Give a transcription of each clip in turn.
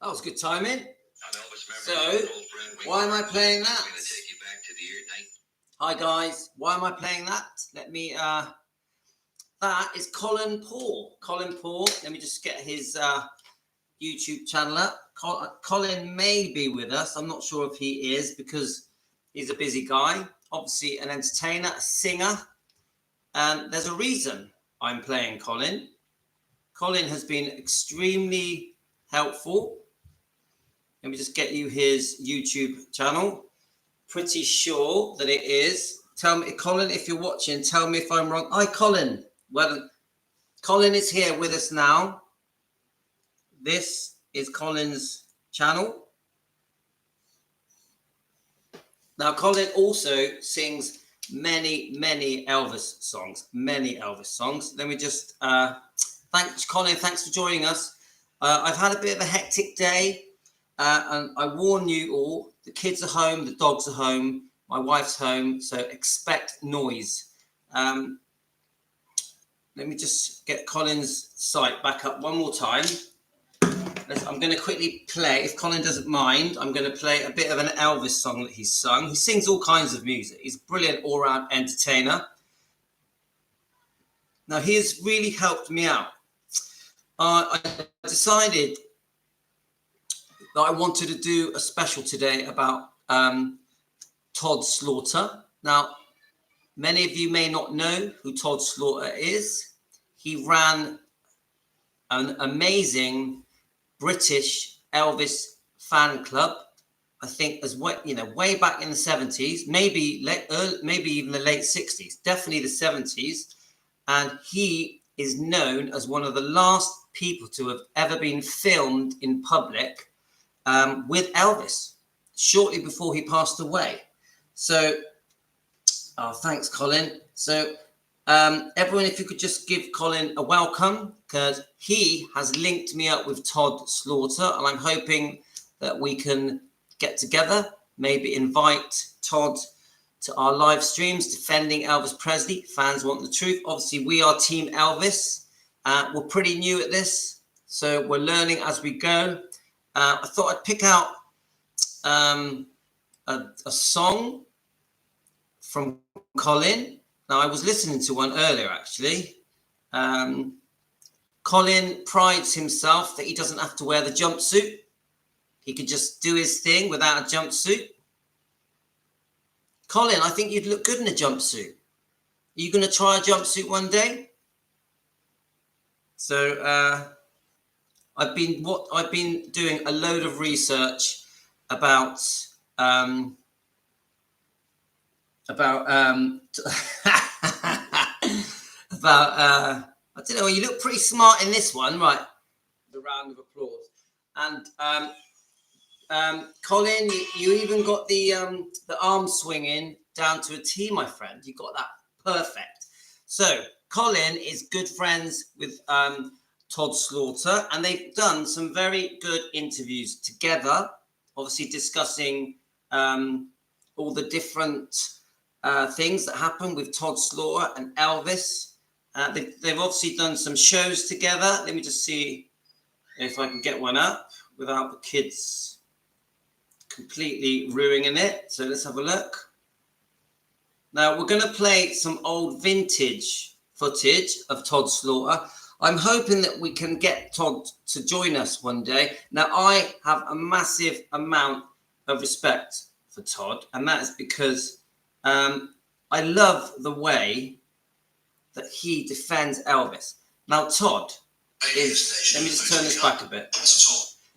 That was good timing. So, why am I playing that? Hi guys, why am I playing that? Let me, that is Colin Paul. Colin Paul, let me just get his YouTube channel up. Colin may be with us. I'm not sure if he is because he's a busy guy. Obviously an entertainer, a singer. And there's a reason I'm playing Colin. Colin has been extremely helpful. Let me just get you his YouTube channel. Pretty sure that it is. Tell me, Colin, if you're watching, tell me if I'm wrong. Hi, Colin. Well, Colin is here with us now. This is Colin's channel. Now, Colin also sings many Elvis songs. Many Elvis songs. Let me just thanks, Colin. Thanks for joining us. I've had a bit of a hectic day. And I warn you all, the kids are home, the dogs are home, my wife's home, so expect noise. Let me just get Colin's site back up one more time. I'm going to quickly play, if Colin doesn't mind, I'm going to play a bit of an Elvis song that he's sung. He sings all kinds of music. He's a brilliant all-round entertainer. Now, he has really helped me out. I decided that I wanted to do a special today about Todd Slaughter. Now, many of you may not know who Todd Slaughter is. He ran an amazing British Elvis fan club, I think, as well, way back in the 70s, maybe even the late 60s, definitely the 70s. And he is known as one of the last people to have ever been filmed in public with Elvis shortly before he passed away. So, thanks, Colin. So, everyone, if you could just give Colin a welcome, because he has linked me up with Todd Slaughter, and I'm hoping that we can get together, maybe invite Todd to our live streams defending Elvis Presley. Fans want the truth. Obviously, we are Team Elvis. We're pretty new at this, so we're learning as we go. I thought I'd pick out a song from Colin. Now, I was listening to one earlier, actually. Colin prides himself that he doesn't have to wear the jumpsuit. He could just do his thing without a jumpsuit. Colin, I think you'd look good in a jumpsuit. Are you going to try a jumpsuit one day? So, I've been doing a load of research about I don't know, you look pretty smart in this one, right? A round of applause. And Colin, you even got the arm swinging down to a T, my friend. You got that perfect. So Colin is good friends with Todd Slaughter, and they've done some very good interviews together, obviously discussing all the different things that happen with Todd Slaughter and Elvis. They've obviously done some shows together. Let me just see if I can get one up without the kids completely ruining it. So let's have a look. Now we're going to play some old vintage footage of Todd Slaughter. I'm hoping that we can get Todd to join us one day. Now I have a massive amount of respect for Todd, and that is because I love the way that he defends Elvis. Now Todd is, let me just turn this back a bit.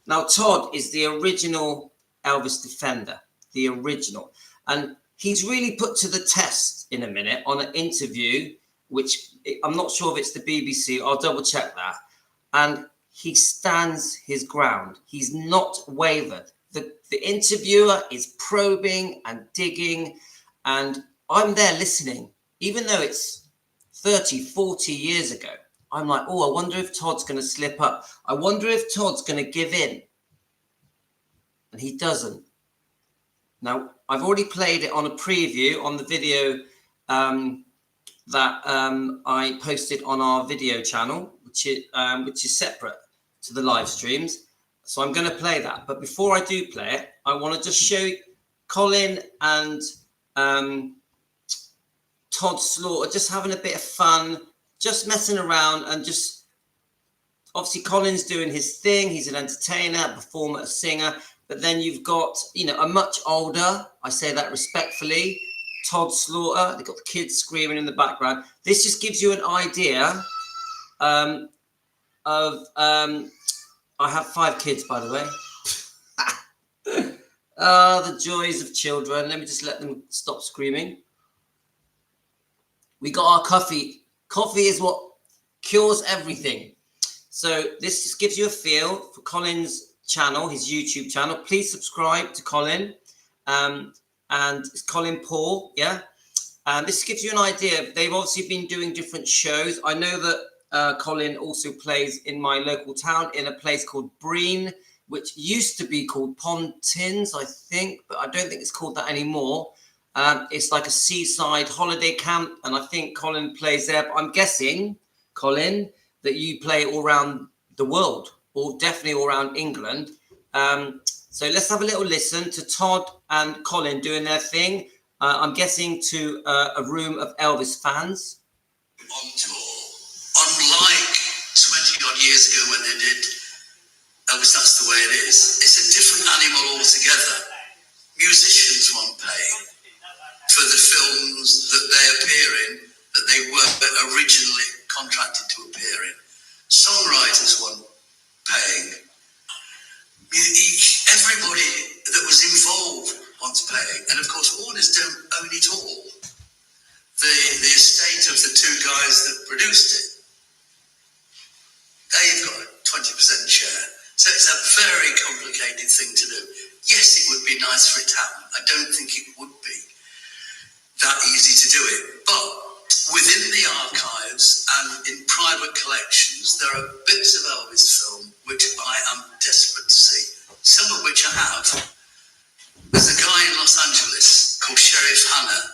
Now Todd is the original Elvis defender, the original. And he's really put to the test in a minute on an interview, which I'm not sure if it's the BBC, I'll double check that. And he stands his ground. He's not wavered. The interviewer is probing and digging, and I'm there listening, even though it's 30, 40 years ago. I'm like, oh, I wonder if Todd's going to slip up. I wonder if Todd's going to give in. And he doesn't. Now, I've already played it on a preview on the video that I posted on our video channel, which is separate to the live streams. So I'm going to play that. But before I do play it, I want to just show Colin and Todd Slaughter just having a bit of fun, just messing around, and just obviously Colin's doing his thing. He's an entertainer, a performer, a singer. But then you've got, you know, a much older, I say that respectfully, Todd Slaughter. They've got the kids screaming in the background. This just gives you an idea of I have 5 kids, by the way. The joys of children. Let me just let them stop screaming. We got our coffee. Coffee is what cures everything. So this just gives you a feel for Colin's channel, his YouTube channel. Please subscribe to Colin. And it's Colin Paul, yeah? This gives you an idea. They've obviously been doing different shows. I know that Colin also plays in my local town in a place called Breen, which used to be called Pontins, I think, but I don't think it's called that anymore. It's like a seaside holiday camp, and I think Colin plays there. But I'm guessing, Colin, that you play all around the world, or definitely all around England. So let's have a little listen to Todd and Colin doing their thing. I'm guessing to a room of Elvis fans. On tour. Unlike 20-odd years ago when they did Elvis, That's the Way It Is, it's a different animal altogether. Musicians won't pay for the films that they appear in, that they were originally contracted to appear in. Songwriters weren't paying. Everybody that was involved wants paying. And of course, Warners don't own it all. The estate of the 2 guys that produced it, they've got a 20% share. So it's a very complicated thing to do. Yes, it would be nice for it to happen. I don't think it would be that easy to do it. But within the archives and in private collections, there are bits of Elvis film which I am desperate to see, some of which I have. There's a guy in Los Angeles called Sheriff Hannah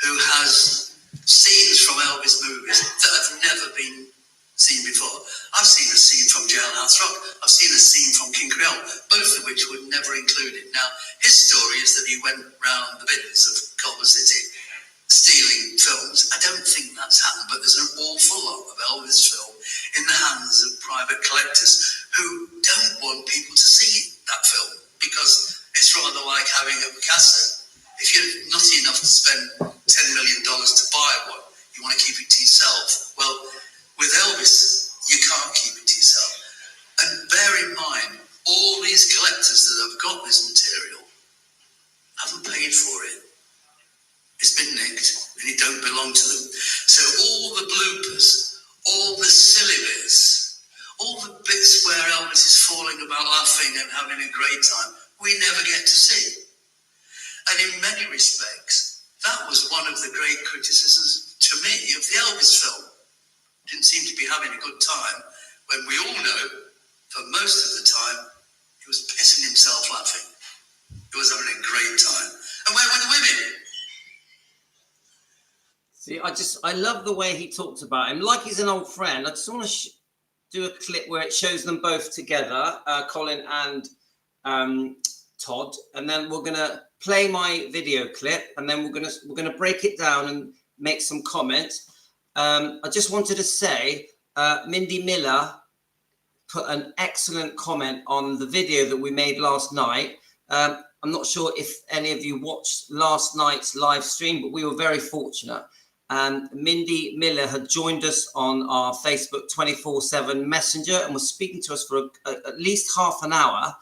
who has scenes from Elvis movies that have never been seen before. I've seen a scene from Jailhouse Rock. I've seen a scene from King Creole, both of which were never included. Now, his story is that he went round the bins of Culver City stealing films. I don't think that's happened, but there's an awful lot of Elvis film in the hands of private collectors who don't want people to see that film because it's rather like having a Picasso. If you're nutty enough to spend $10 million to buy one, you want to keep it to yourself. Well, with Elvis, you can't keep it to yourself. And bear in mind, all these collectors that have got this material haven't paid for it. It's been nicked, and it don't belong to them. So all the bloopers, all the silly bits, all the bits where Elvis is falling about laughing and having a great time, we never get to see. And in many respects, that was one of the great criticisms to me of the Elvis film. Didn't seem to be having a good time when we all know, for most of the time, he was pissing himself laughing. He was having a great time. And where were the women? See, I love the way he talks about him, like he's an old friend. I just want to do a clip where it shows them both together, Colin and Todd, and then we're gonna play my video clip, and then we're gonna break it down and make some comments. I just wanted to say, Mindy Miller put an excellent comment on the video that we made last night. I'm not sure if any of you watched last night's live stream, but we were very fortunate. And Mindy Miller had joined us on our Facebook 24/7 Messenger and was speaking to us for at least half an hour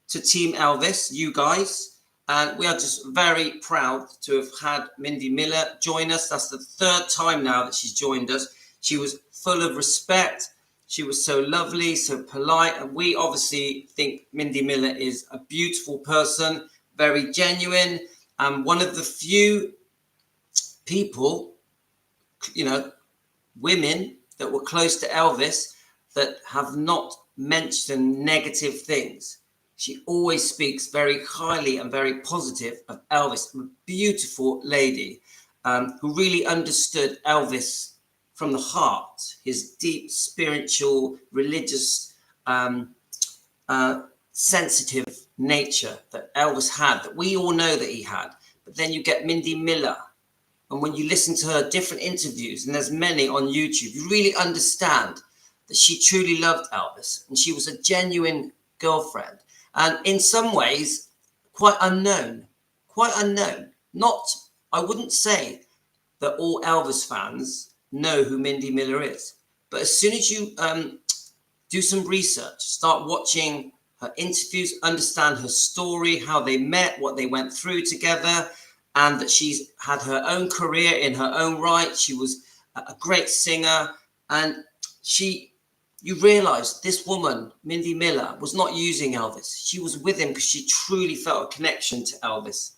to Team Elvis, you guys. And we are just very proud to have had Mindy Miller join us. That's the third time now that she's joined us. She was full of respect. She was so lovely, so polite. And we obviously think Mindy Miller is a beautiful person, very genuine, and one of the few people, you know, women that were close to Elvis that have not mentioned negative things. She always speaks very highly and very positive of Elvis, a beautiful lady who really understood Elvis from the heart, his deep spiritual, religious, sensitive nature that Elvis had, that we all know that he had. But then you get Mindy Miller, and when you listen to her different interviews, and there's many on YouTube, you really understand that she truly loved Elvis, and she was a genuine girlfriend. And in some ways, quite unknown. Not, I wouldn't say that all Elvis fans know who Mindy Miller is. But as soon as you do some research, start watching her interviews, understand her story, how they met, what they went through together, and that she's had her own career in her own right. She was a great singer, and you realize this woman, Mindy Miller, was not using Elvis. She was with him because she truly felt a connection to Elvis.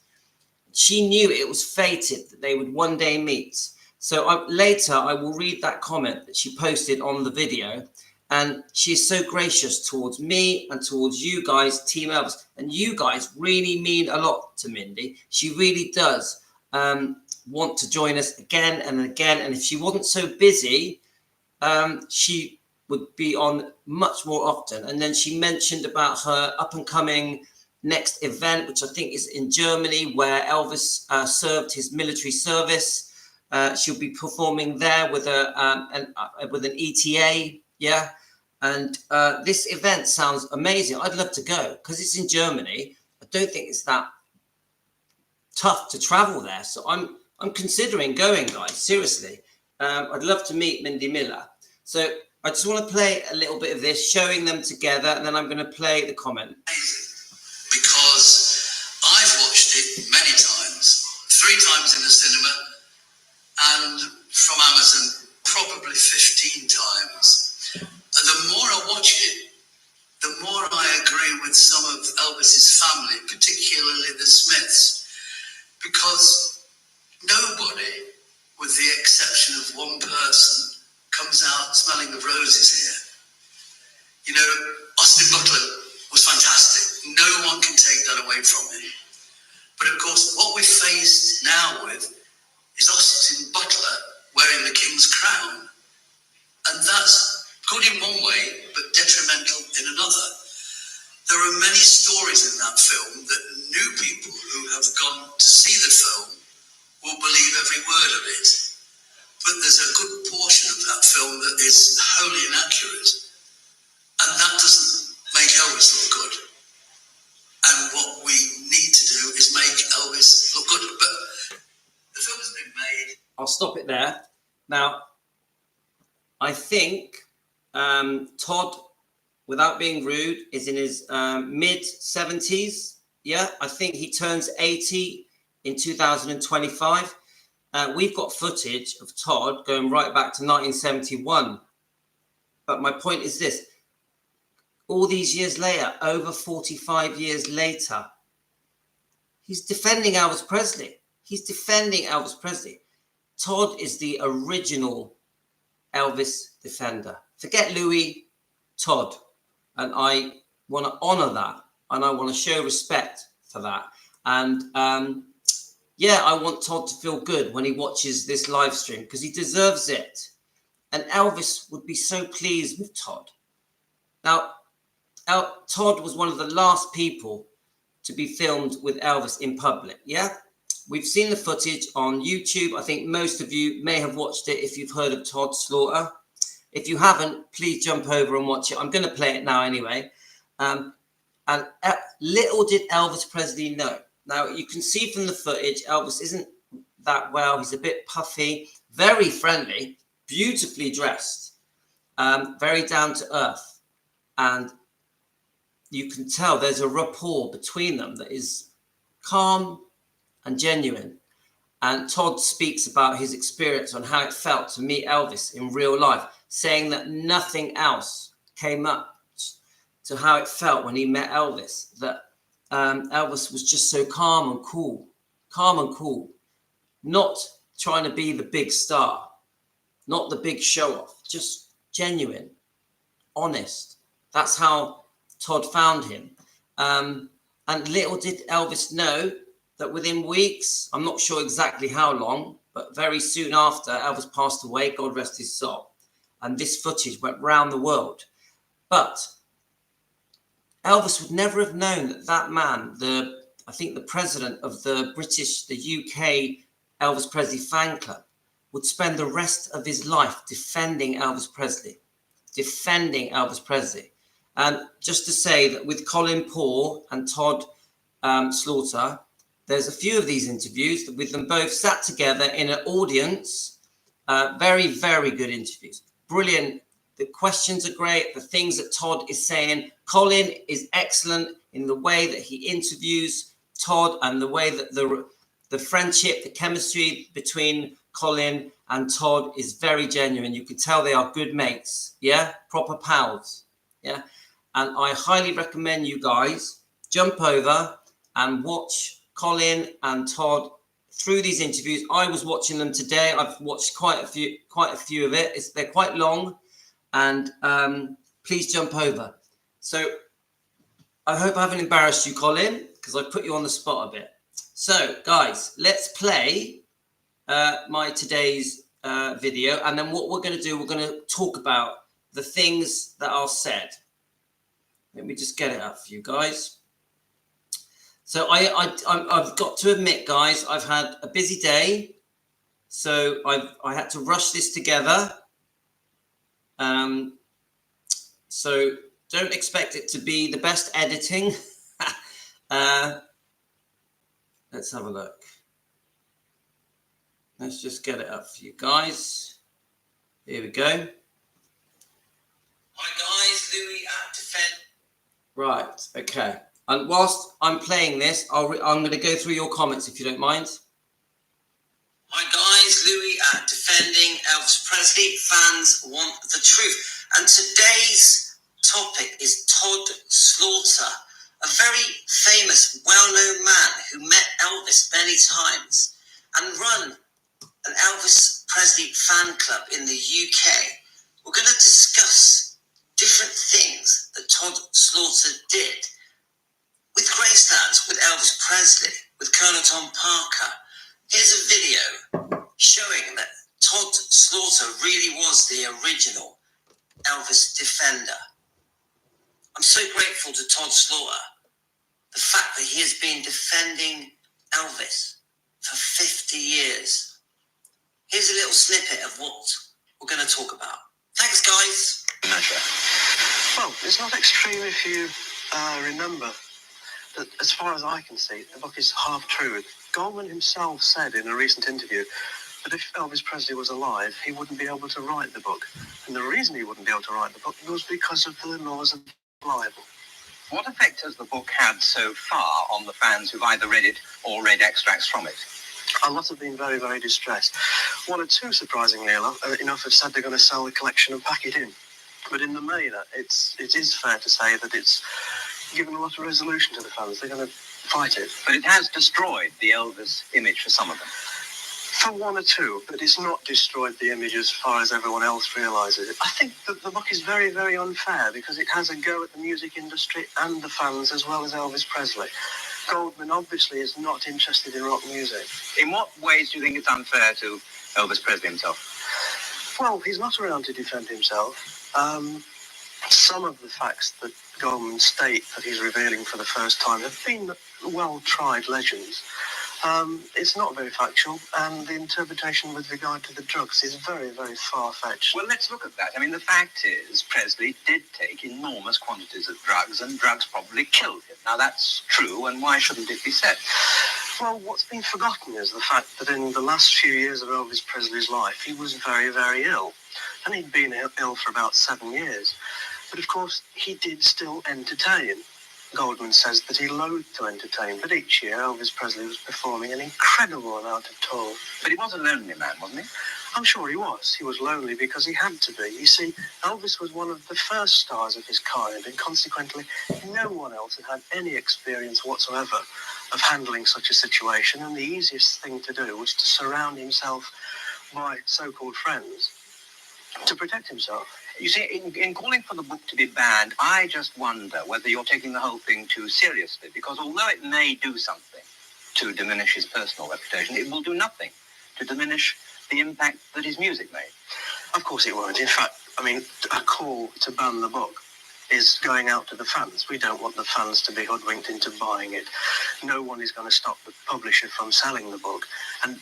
She knew it was fated that they would one day meet. So later I will read that comment that she posted on the video. And she is so gracious towards me and towards you guys, Team Elvis. And you guys really mean a lot to Mindy. She really does want to join us again and again. And if she wasn't so busy, she would be on much more often. And then she mentioned about her up and coming next event, which I think is in Germany, where Elvis served his military service. She'll be performing there with an ETA. Yeah. And this event sounds amazing. I'd love to go because it's in Germany. I don't think it's that tough to travel there. So I'm considering going, guys. Seriously. I'd love to meet Mindy Miller. So I just want to play a little bit of this, showing them together, and then I'm going to play the comment. Because I've watched it many times, 3 times in the cinema, and from Amazon probably 15 times. And the more I watch it, the more I agree with some of Elvis's family, particularly the Smiths, because nobody, with the exception of one person, comes out smelling of roses here. You know, Austin Butler was fantastic. No one can take that away from him. But of course, what we're faced now with is Austin Butler wearing the King's crown. And that's good in one way, but detrimental in another. There are many stories in that film that new people who have gone to see the film will believe every word of it. But there's a good portion of that film that is wholly inaccurate. And that doesn't make Elvis look good. And what we need to do is make Elvis look good. But the film's been made. I'll stop it there. Now, I think Todd, without being rude, is in his mid-70s. Yeah, I think he turns 80 in 2025. We've got footage of Todd going right back to 1971. But my point is this. All these years later, over 45 years later, he's defending Elvis Presley. Todd is the original Elvis defender. Forget Louis, Todd. And I want to honor that. And I want to show respect for that. And yeah, I want Todd to feel good when he watches this live stream because he deserves it. And Elvis would be so pleased with Todd. Now, Todd was one of the last people to be filmed with Elvis in public. Yeah, we've seen the footage on YouTube. I think most of you may have watched it if you've heard of Todd Slaughter. If you haven't, please jump over and watch it. I'm going to play it now anyway. And little did Elvis Presley know. Now, you can see from the footage, Elvis isn't that well. He's a bit puffy, very friendly, beautifully dressed, very down to earth. And you can tell there's a rapport between them that is calm and genuine. And Todd speaks about his experience on how it felt to meet Elvis in real life, saying that nothing else came up to how it felt when he met Elvis, that Elvis was just so calm and cool, not trying to be the big star, not the big show off, just genuine, honest. That's how Todd found him. And little did Elvis know that within weeks, I'm not sure exactly how long, but very soon after Elvis passed away, God rest his soul. And this footage went round the world. But Elvis would never have known that that man, I think the president of the UK Elvis Presley fan club, would spend the rest of his life defending Elvis Presley. And just to say that with Colin Paul and Todd Slaughter, there's a few of these interviews with them both sat together in an audience. Very, very good interviews. Brilliant. The questions are great. The things that Todd is saying. Colin is excellent in the way that he interviews Todd and the way that the friendship, the chemistry between Colin and Todd is very genuine. You can tell they are good mates. Yeah, proper pals. Yeah, and I highly recommend you guys jump over and watch Colin and Todd through these interviews. I was watching them today. I've watched quite a few of it. They're quite long, and please jump over. So I hope I haven't embarrassed you, Colin, because I put you on the spot a bit. So guys, let's play my today's video, and then what we're going to do, we're going to talk about the things that are said. Let me just get it up for you guys. So I've got to admit, guys, I've had a busy day, so I had to rush this together. So don't expect it to be the best editing. Let's have a look. Let's just get it up for you guys. Here we go. Hi guys, Louis at Defend. Right, okay. And whilst I'm playing this, I'm going to go through your comments if you don't mind. Hi guys, Louis at Defending Elvis Presley. Fans want the truth. And today's topic is Todd Slaughter, a very famous, well-known man who met Elvis many times and run an Elvis Presley fan club in the UK. We're going to discuss different things that Todd Slaughter did with Gracelands, with Elvis Presley, with Colonel Tom Parker. Here's a video showing that Todd Slaughter really was the original Elvis defender. I'm so grateful to Todd Slaughter, the fact that he has been defending Elvis for 50 years. Here's a little snippet of what we're going to talk about. Thanks, guys. Well, it's not extreme if you remember that, as far as I can see, the book is half true. Goldman himself said in a recent interview that if Elvis Presley was alive, he wouldn't be able to write the book. And the reason he wouldn't be able to write the book was because of the laws of libel. What effect has the book had so far on the fans who've either read it or read extracts from it? A lot have been very, very distressed. One or two, surprisingly enough, have said they're going to sell the collection and pack it in. But in the main, it is fair to say that it's given a lot of resolution to the fans. They're going to fight it. But it has destroyed the Elvis image for some of them. For one or two, but it's not destroyed the image as far as everyone else realises it. I think that the book is very, very unfair because it has a go at the music industry and the fans as well as Elvis Presley. Goldman obviously is not interested in rock music. In what ways do you think it's unfair to Elvis Presley himself? Well, he's not around to defend himself. Some of the facts that Goldman state that he's revealing for the first time have been well-tried legends. It's not very factual, and the interpretation with regard to the drugs is very, very far-fetched. Well, let's look at that. I mean, the fact is, Presley did take enormous quantities of drugs, and drugs probably killed him. Now, that's true, and why shouldn't it be said? Well, what's been forgotten is the fact that in the last few years of Elvis Presley's life, he was very, very ill. And he'd been ill for about 7 years. But of course, he did still entertain. Goldman says that he loathed to entertain, but each year Elvis Presley was performing an incredible amount of tours. But he was a lonely man, wasn't he? I'm sure he was. He was lonely because he had to be. You see, Elvis was one of the first stars of his kind, and consequently, no one else had had any experience whatsoever of handling such a situation, and the easiest thing to do was to surround himself by so-called friends to protect himself. You see, in calling for the book to be banned, I just wonder whether you're taking the whole thing too seriously, because although it may do something to diminish his personal reputation, it will do nothing to diminish the impact that his music made. Of course it won't. In fact, I mean, a call to ban the book is going out to the fans. We don't want the fans to be hoodwinked into buying it. No one is going to stop the publisher from selling the book.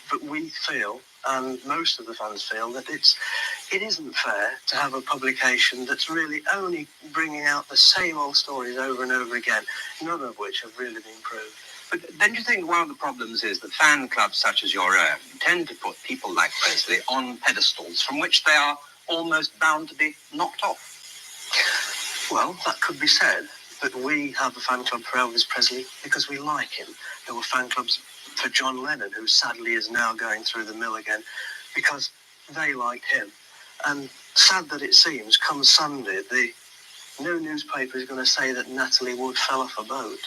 But we feel, and most of the fans feel, that it isn't fair to have a publication that's really only bringing out the same old stories over and over again, none of which have really been proved. But don't you think one of the problems is that fan clubs such as your own tend to put people like Presley on pedestals from which they are almost bound to be knocked off? Well, that could be said, but we have a fan club for Elvis Presley because we like him. There were fan clubs for John Lennon, who sadly is now going through the mill again, because they liked him. And sad that it seems, come Sunday, no newspaper is going to say that Natalie Wood fell off a boat.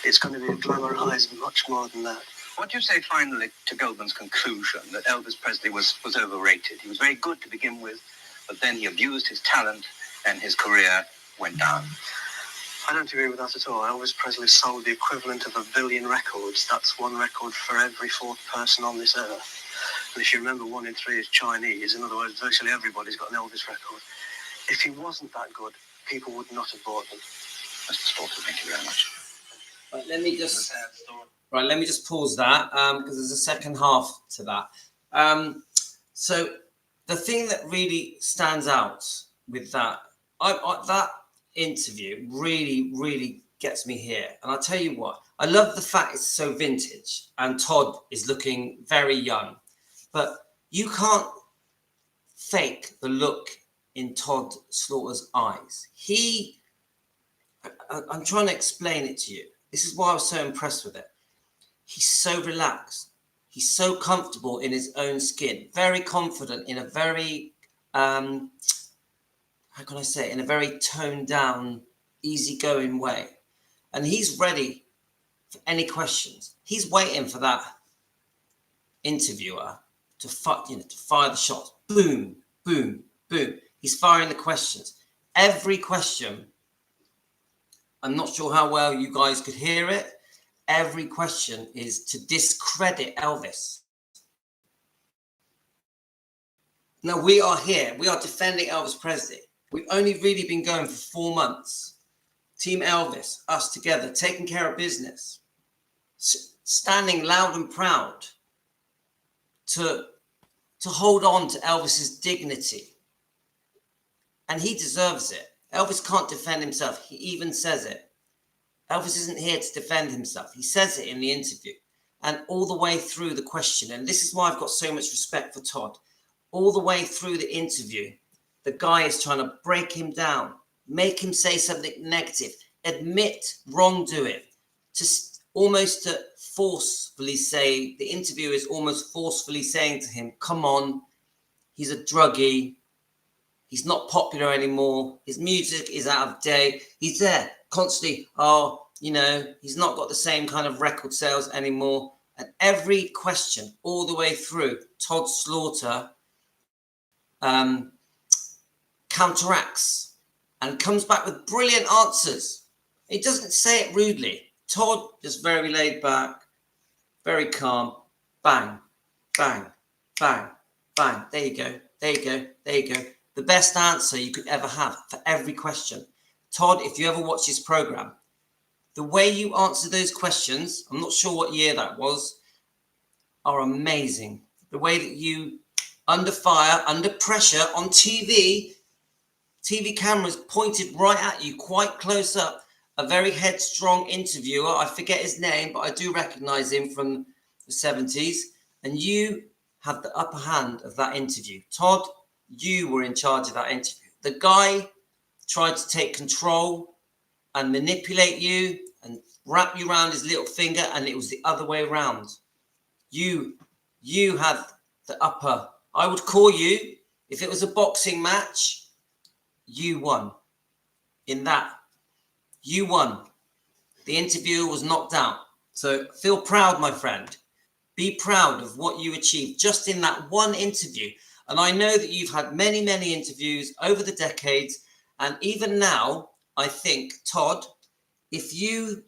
It's going to be glamorised much more than that. What do you say finally to Goldman's conclusion that Elvis Presley was overrated? He was very good to begin with, but then he abused his talent and his career went down. I don't agree with that at all. Elvis Presley sold the equivalent of 1 billion records. That's one record for every fourth person on this earth. And if you remember, 1 in 3 is Chinese. In other words, virtually everybody's got an Elvis record. If he wasn't that good, people would not have bought them. Mr. Slaughter, thank you very much. Right, let me just pause that because there's a second half to that. So the thing that really stands out with that, that interview really gets me here. And I'll tell you what, I love the fact it's so vintage and Todd is looking very young, but you can't fake the look in Todd Slaughter's eyes. I'm trying to explain it to you. This is why I was so impressed with it. He's so relaxed. He's so comfortable in his own skin, very confident in a very, in a very toned down, easygoing way. And he's ready for any questions. He's waiting for that interviewer to fire the shots. Boom, boom, boom. He's firing the questions. Every question, I'm not sure how well you guys could hear it. Every question is to discredit Elvis. Now we are here. We are defending Elvis Presley. We've only really been going for 4 months. Team Elvis, us together, taking care of business, standing loud and proud to hold on to Elvis's dignity. And he deserves it. Elvis can't defend himself. He even says it. Elvis isn't here to defend himself. He says it in the interview. And all the way through the question, and this is why I've got so much respect for Todd, all the way through the interview, the guy is trying to break him down, make him say something negative, admit wrongdoing, almost to forcefully say, the interviewer is almost forcefully saying to him, come on, he's a druggie, he's not popular anymore, his music is out of date, he's there constantly, he's not got the same kind of record sales anymore. And every question all the way through, Todd Slaughter counteracts and comes back with brilliant answers. He doesn't say it rudely. Todd just very laid back, very calm. Bang, bang, bang, bang. There you go. There you go. There you go. The best answer you could ever have for every question. Todd, if you ever watch this program, the way you answer those questions, I'm not sure what year that was, are amazing. The way that you, under fire, under pressure, on TV cameras pointed right at you, quite close up, a very headstrong interviewer. I forget his name, but I do recognize him from the 70s. And you had the upper hand of that interview. Todd, you were in charge of that interview. The guy tried to take control and manipulate you and wrap you around his little finger, and it was the other way around. You had the upper. I would call you, if it was a boxing match, you won. In that, you won. The interviewer was knocked out. So feel proud, my friend. Be proud of what you achieved just in that one interview. And I know that you've had many, many interviews over the decades. And even now, I think, Todd, if you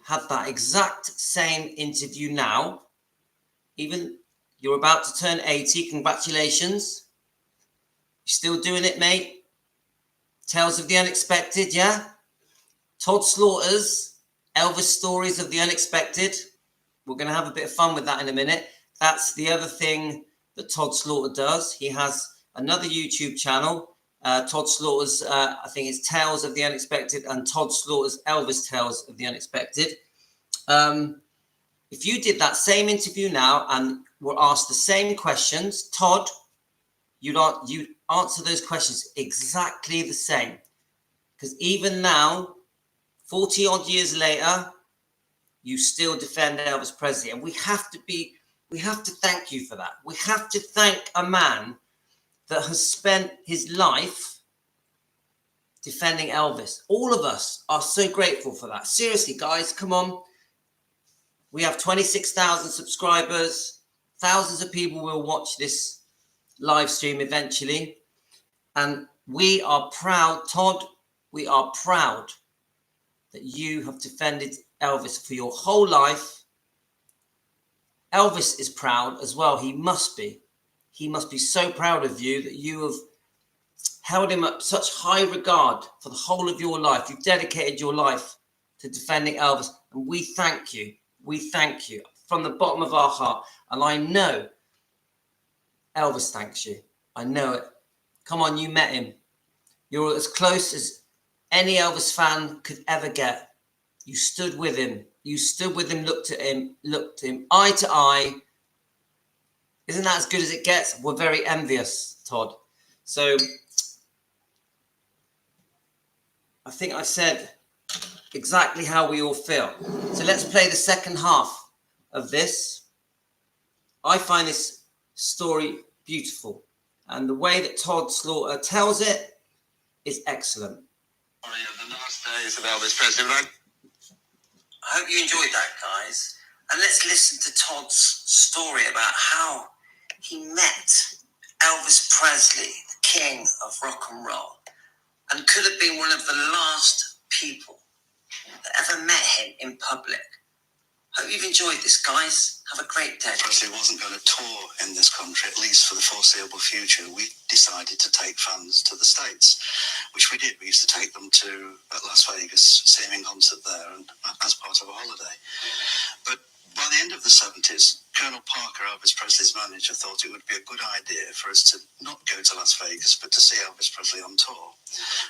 have that exact same interview now, even you're about to turn 80, congratulations. You're still doing it, mate. Tales of the Unexpected, yeah? Todd Slaughter's Elvis Stories of the Unexpected. We're going to have a bit of fun with that in a minute. That's the other thing that Todd Slaughter does. He has another YouTube channel. Todd Slaughter's, I think it's Tales of the Unexpected, and Todd Slaughter's Elvis Tales of the Unexpected. If you did that same interview now and were asked the same questions, Todd, you'd answer those questions exactly the same. Because even now, 40 odd years later, you still defend Elvis Presley. And we have to thank you for that. We have to thank a man that has spent his life defending Elvis. All of us are so grateful for that. Seriously, guys, come on. We have 26,000 subscribers. Thousands of people will watch this live stream eventually. And we are proud, Todd, we are proud that you have defended Elvis for your whole life. Elvis is proud as well. He must be. He must be so proud of you that you have held him up such high regard for the whole of your life. You've dedicated your life to defending Elvis. And we thank you. We thank you from the bottom of our heart. And I know Elvis thanks you. I know it. Come on, you met him. You're as close as any Elvis fan could ever get. You stood with him. You stood with him, looked at him eye to eye. Isn't that as good as it gets? We're very envious, Todd. So I think I said exactly how we all feel. So let's play the second half of this. I find this story beautiful. And the way that Todd Slaughter tells it is excellent. Story of the last days of Elvis Presley. I hope you enjoyed that, guys. And let's listen to Todd's story about how he met Elvis Presley, the king of rock and roll, and could have been one of the last people that ever met him in public. Hope you've enjoyed this, guys. Have a great day. Presley wasn't going to tour in this country, at least for the foreseeable future. We decided to take fans to the States, which we did. We used to take them to Las Vegas, see him in concert there and as part of a holiday. But by the end of the 70s, Colonel Parker, Elvis Presley's manager, thought it would be a good idea for us to not go to Las Vegas, but to see Elvis Presley on tour.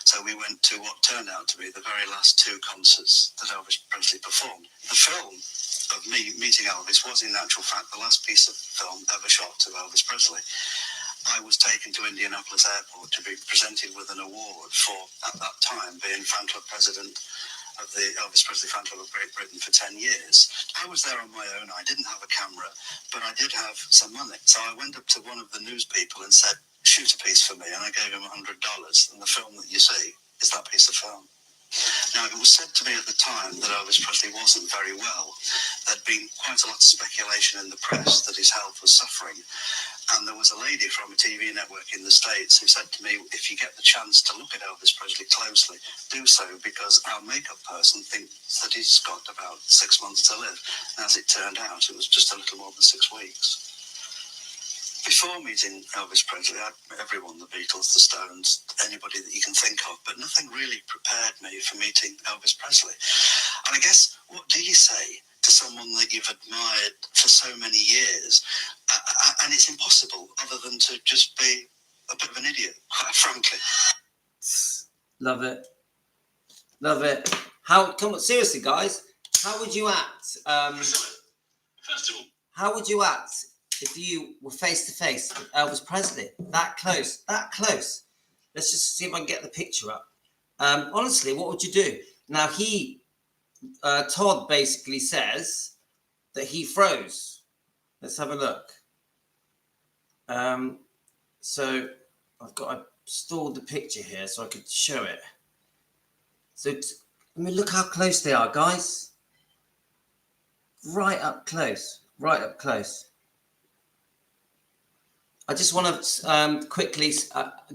So we went to what turned out to be the very last two concerts that Elvis Presley performed. The film of me meeting Elvis was in actual fact the last piece of film ever shot of Elvis Presley. I was taken to Indianapolis Airport to be presented with an award for, at that time, being fan club president of the Elvis Presley fan club of Great Britain for 10 years. I was there on my own. I didn't have a camera, but I did have some money. So I went up to one of the news people and said, shoot a piece for me, and I gave him $100. And the film that you see is that piece of film. Now, it was said to me at the time that Elvis Presley wasn't very well. There'd been quite a lot of speculation in the press that his health was suffering. And there was a lady from a TV network in the States who said to me, if you get the chance to look at Elvis Presley closely, do so, because our makeup person thinks that he's got about 6 months to live. And as it turned out, it was just a little more than 6 weeks. Before meeting Elvis Presley, I'd met everyone, the Beatles, the Stones, anybody that you can think of, but nothing really prepared me for meeting Elvis Presley. And I guess, what do you say to someone that you've admired for so many years? And it's impossible other than to just be a bit of an idiot, quite frankly. Love it. Love it. How, come on, seriously, guys, how would you act? First of all, how would you act if you were face to face with Elvis Presley? That close, that close. Let's just see if I can get the picture up. Honestly, what would you do? Now, Todd basically says that he froze. Let's have a look. So I stored the picture here so I could show it. So I mean, look how close they are, guys. Right up close, right up close. I just want to quickly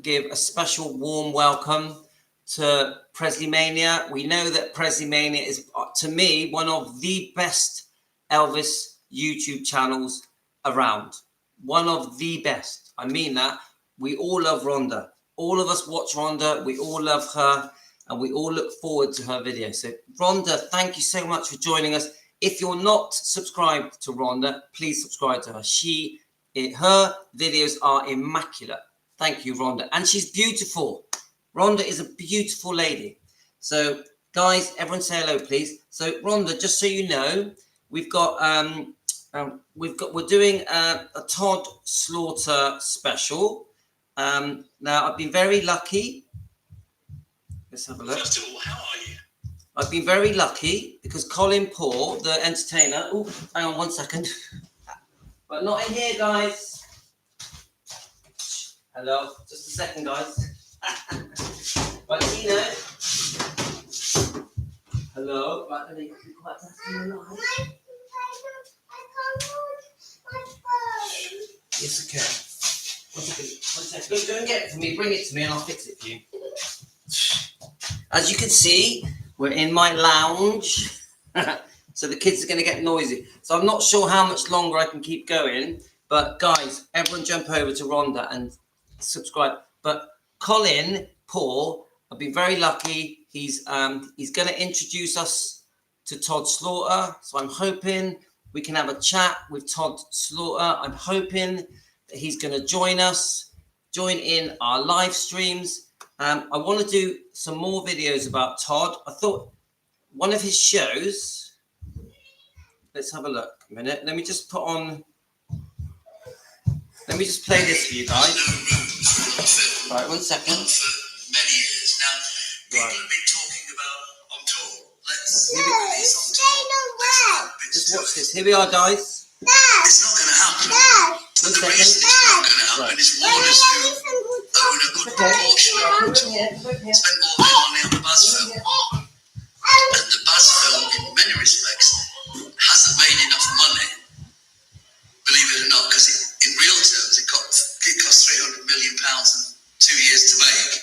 give a special warm welcome to Presley Mania. We know that Presley Mania is, to me, one of the best Elvis YouTube channels around. One of the best. I mean that. We all love Rhonda. All of us watch Rhonda. We all love her. And we all look forward to her video. So, Rhonda, thank you so much for joining us. If you're not subscribed to Rhonda, please subscribe to her. Her videos are immaculate. Thank you, Rhonda. And she's beautiful. Rhonda is a beautiful lady. So, guys, everyone say hello, please. So, Rhonda, just so you know, we're doing a Todd Slaughter special. Now, I've been very lucky. Let's have a look. first of all, how are you? I've been very lucky because Colin Paul, the entertainer. Oh, hang on 1 second. But not in here, guys. Hello, just a second, guys. Right, Tina. Hello. Right, let me be quite live. Yes, okay. 1 second. Go and get it for me. Bring it to me and I'll fix it for you. As you can see, we're in my lounge. So the kids are going to get noisy. So I'm not sure how much longer I can keep going. But guys, everyone jump over to Rhonda and subscribe. But Colin Paul, I've been very lucky. He's going to introduce us to Todd Slaughter. So I'm hoping we can have a chat with Todd Slaughter. I'm hoping that he's going to join in our live streams. I want to do some more videos about Todd. I thought one of his shows, let's have a look a minute. Let me just play this for you guys. Right, 1 second. For many years now, people have been talking about on tour. Let's release on tour. Just watch this. Here we are, guys. It's not going to happen. And the reason it's not going to happen is Warner's, who own a good proportion of it, spent all their money on the Buzz film. And the Buzz film, in many respects, hasn't made enough money, believe it or not, because in real terms, it cost £300 million in 2 years to make.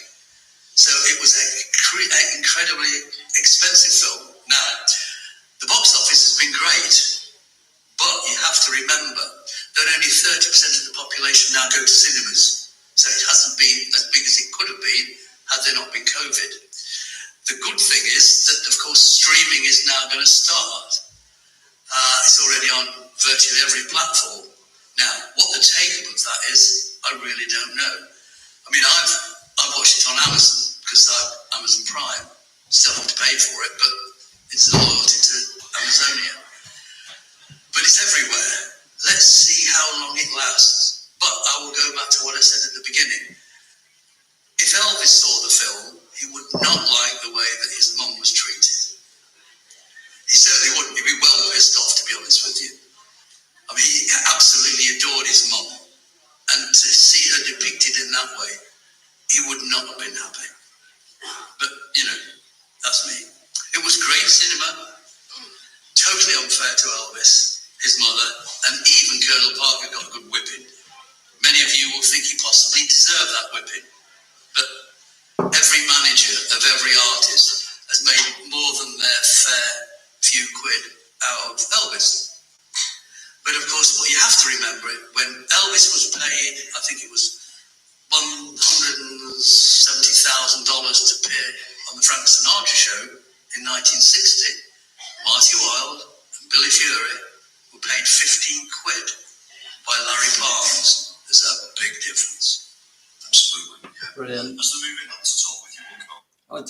So it was an incredibly expensive film. Now, the box office has been great, but you have to remember that only 30% of the population now go to cinemas. So it hasn't been as big as it could have been had there not been COVID. The good thing is that, of course, streaming is now going to start. It's already on virtually every platform. Now, what the take-up of that is, I really don't know. I mean, I've watched it on Amazon because I'm Amazon Prime. Still have to pay for it, but it's a loyalty to Amazonia. But it's everywhere. Let's see how long it lasts. But I will go back to what I said at the beginning. If Elvis saw the film, he would not like the way that his mum was treated. He certainly wouldn't. He'd be well pissed off, to be honest with you. I mean, he absolutely adored his mum. And to see her depicted in that way, he would not have been happy. But, you know, that's me. It was great cinema. Totally unfair to Elvis, his mother, and even Colonel Parker got a good whipping. Many of you will think he possibly deserved that whipping, but every manager of every artist has made more than their fair few quid out of Elvis. But of course, what you have to remember, when Elvis was paid, I think it was $170,000 to appear on the Frank Sinatra show in 1960, Marty Wilde and Billy Fury were paid 15 quid by Larry Palms. There's a big difference. Absolutely. Yeah. Brilliant. As the movie helps at all with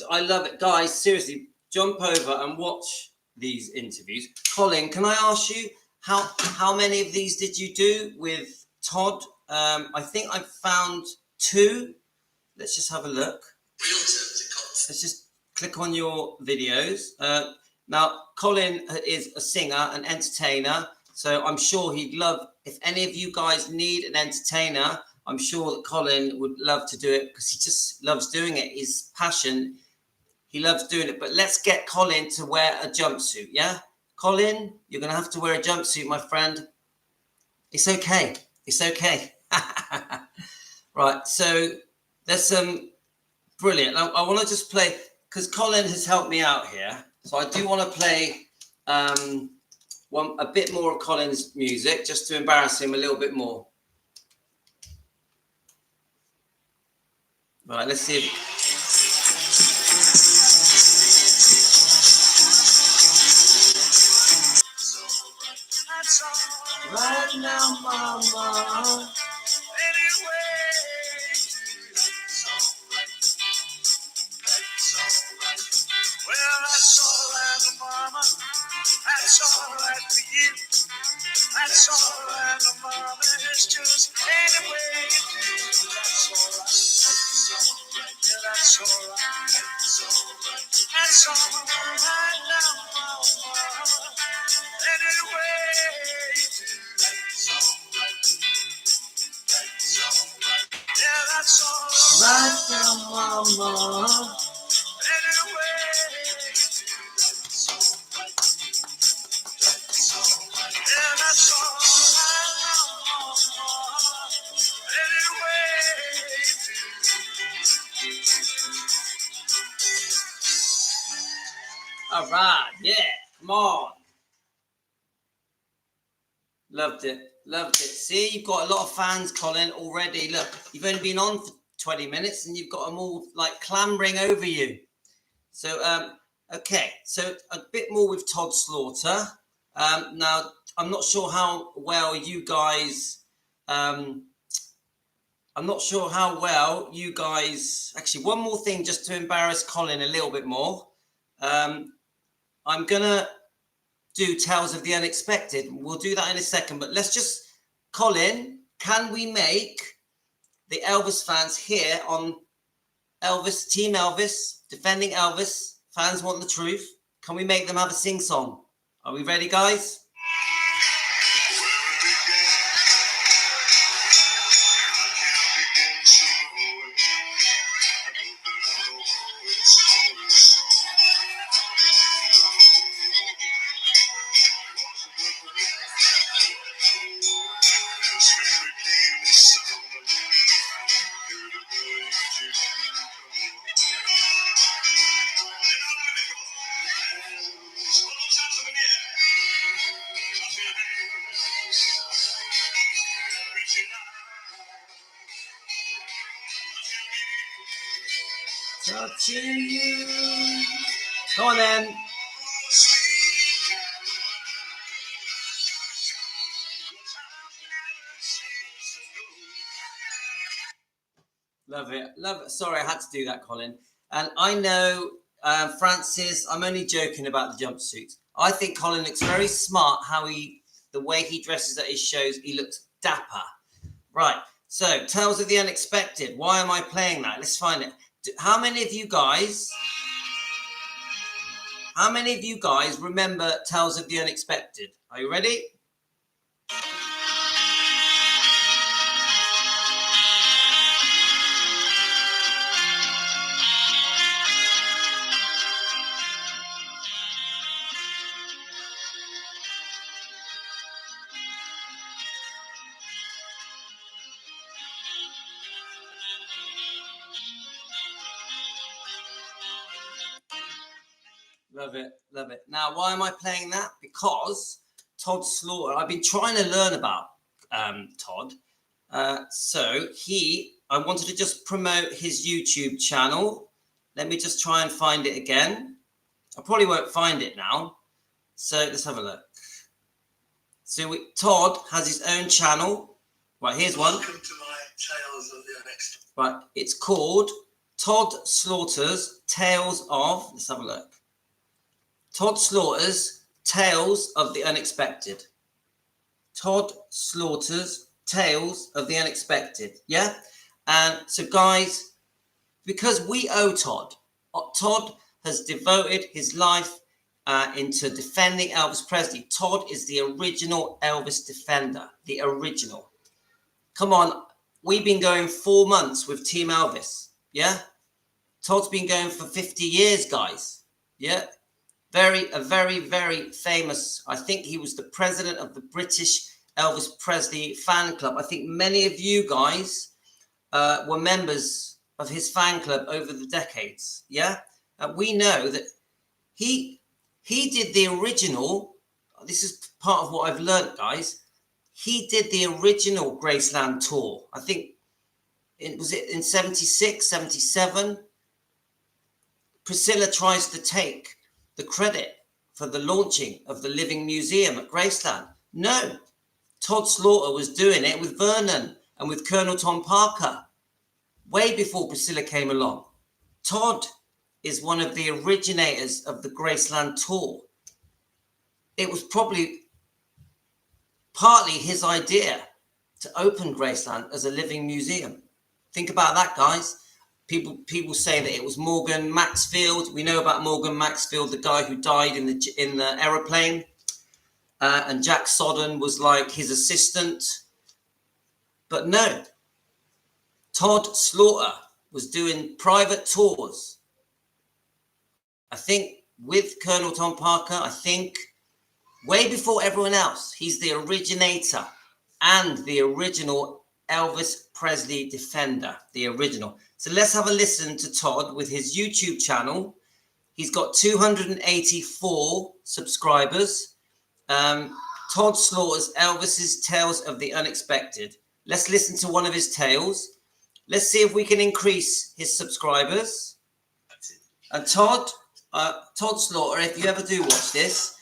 you, I love it. Guys, seriously, jump over and watch these interviews. Colin, can I ask you, how many of these did you do with Todd? I think I found 2. Let's just have a look. real terms, it costs. Let's just click on your videos. Now, Colin is a singer, an entertainer, so I'm sure he'd love, if any of you guys need an entertainer, I'm sure that Colin would love to do it because he just loves doing it. His passion, he loves doing it. But let's get Colin to wear a jumpsuit, yeah? Colin, you're going to have to wear a jumpsuit, my friend. It's okay. It's okay. Right, so there's some brilliant. I want to just play, because Colin has helped me out here. So I do want to play a bit more of Colin's music just to embarrass him a little bit more. Right, let's see if... Right now, mama. Well, that's all right, mama. That's all right for you. That's all right, mama. It's just any way you do. That's all right. Yeah, that's all right. That's all right now, mama. Any way you do. Yeah, that's all Right now, mama. All right, yeah, come on. Loved it, loved it. See, you've got a lot of fans, Colin, already. Look, you've only been on for 20 minutes and you've got them all like clambering over you. So, okay, so a bit more with Todd Slaughter. Now, I'm not sure how well you guys... Actually, one more thing just to embarrass Colin a little bit more. I'm going to do Tales of the Unexpected. We'll do that in a second, but let's just... Colin, can we make the Elvis fans here on Elvis, Team Elvis, defending Elvis, fans want the truth, can we make them have a sing-song? Are we ready, guys? Touching you. Go on then. Love it. Love it. Sorry, I had to do that, Colin. And I know, Francis, I'm only joking about the jumpsuits. I think Colin looks very smart, the way he dresses at his shows, he looks dapper. Right. So, Tales of the Unexpected. Why am I playing that? Let's find it. How many of you guys remember Tales of the Unexpected? Are you ready? Love it. Love it. Now, why am I playing that? Because Todd Slaughter, I've been trying to learn about Todd. So I wanted to just promote his YouTube channel. Let me just try and find it again. I probably won't find it now. So let's have a look. So Todd has his own channel. Right, here's one. Welcome to my Tales of the Unexpected. Right, it's called Todd Slaughter's Tales of, let's have a look. Todd Slaughter's Tales of the Unexpected. Todd Slaughter's Tales of the Unexpected. Yeah? And so, guys, because we owe Todd has devoted his life into defending Elvis Presley. Todd is the original Elvis defender. The original. Come on. We've been going 4 months with Team Elvis. Yeah? Todd's been going for 50 years, guys. Yeah? A very, very famous. I think he was the president of the British Elvis Presley fan club. I think many of you guys were members of his fan club over the decades. Yeah, we know that he did the original. This is part of what I've learned, guys. He did the original Graceland tour. I think it was in 76, 77. Priscilla tries to take the credit for the launching of the Living Museum at Graceland. No, Todd Slaughter was doing it with Vernon and with Colonel Tom Parker way before Priscilla came along. Todd is one of the originators of the Graceland tour. It was probably partly his idea to open Graceland as a living museum. Think about that, guys. People say that it was Morgan Maxfield. We know about Morgan Maxfield, the guy who died in the aeroplane. And Jack Sodden was like his assistant. But no, Todd Slaughter was doing private tours. I think with Colonel Tom Parker, I think way before everyone else. He's the originator and the original Elvis Presley defender, the original. So let's have a listen to Todd with his YouTube channel. He's got 284 subscribers. Todd Slaughter's Elvis's Tales of the Unexpected. Let's listen to one of his tales. Let's see if we can increase his subscribers. And Todd Slaughter, if you ever do watch this,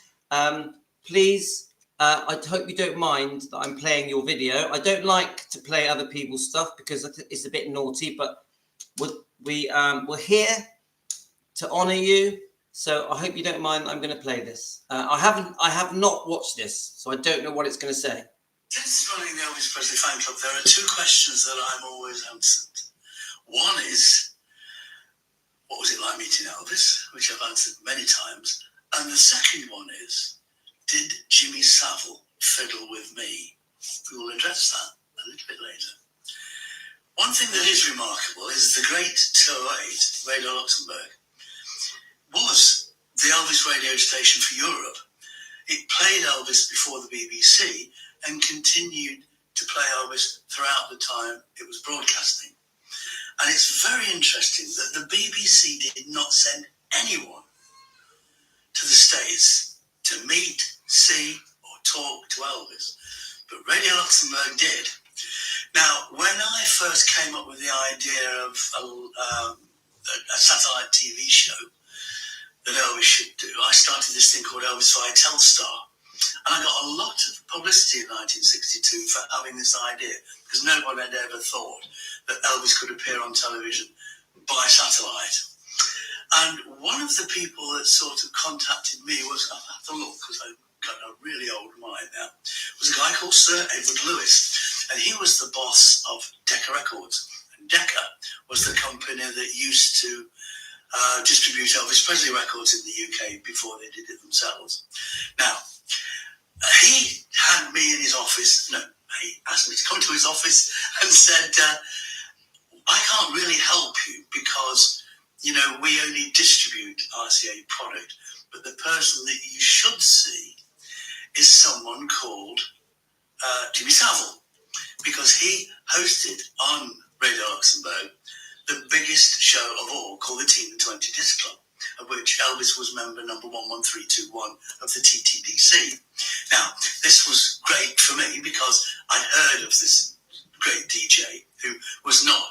please, I hope you don't mind that I'm playing your video. I don't like to play other people's stuff because it's a bit naughty, but we're here to honor you. So I hope you don't mind. I'm going to play this. I have not watched this, so I don't know what it's going to say. Since running the Elvis Presley fan club, there are two questions that I'm always answered. One is, what was it like meeting Elvis? Which I've answered many times. And the second one is, did Jimmy Savile fiddle with me? We will address that a little bit later. One thing that is remarkable is the great 208, Radio Luxembourg, was the Elvis radio station for Europe. It played Elvis before the BBC and continued to play Elvis throughout the time it was broadcasting. And it's very interesting that the BBC did not send anyone to the States to meet, see, or talk to Elvis. But Radio Luxembourg did. Now, when I first came up with the idea of a satellite TV show that Elvis should do, I started this thing called Elvis via Telstar. And I got a lot of publicity in 1962 for having this idea, because no one had ever thought that Elvis could appear on television by satellite. And one of the people that sort of contacted me was, I'll have to look because I've got a really old mind now, was a guy called Sir Edward Lewis. And he was the boss of Decca Records. And Decca was the company that used to distribute Elvis Presley records in the UK before they did it themselves. Now, he had me in his office. No, he asked me to come to his office and said, I can't really help you because, you know, we only distribute RCA product, but the person that you should see is someone called Jimmy Savile, because he hosted on Radio Luxembourg the biggest show of all, called the Teen and 20 Disc Club. of which Elvis was member number 11321 of the TTDC. Now, this was great for me because I'd heard of this great DJ who was not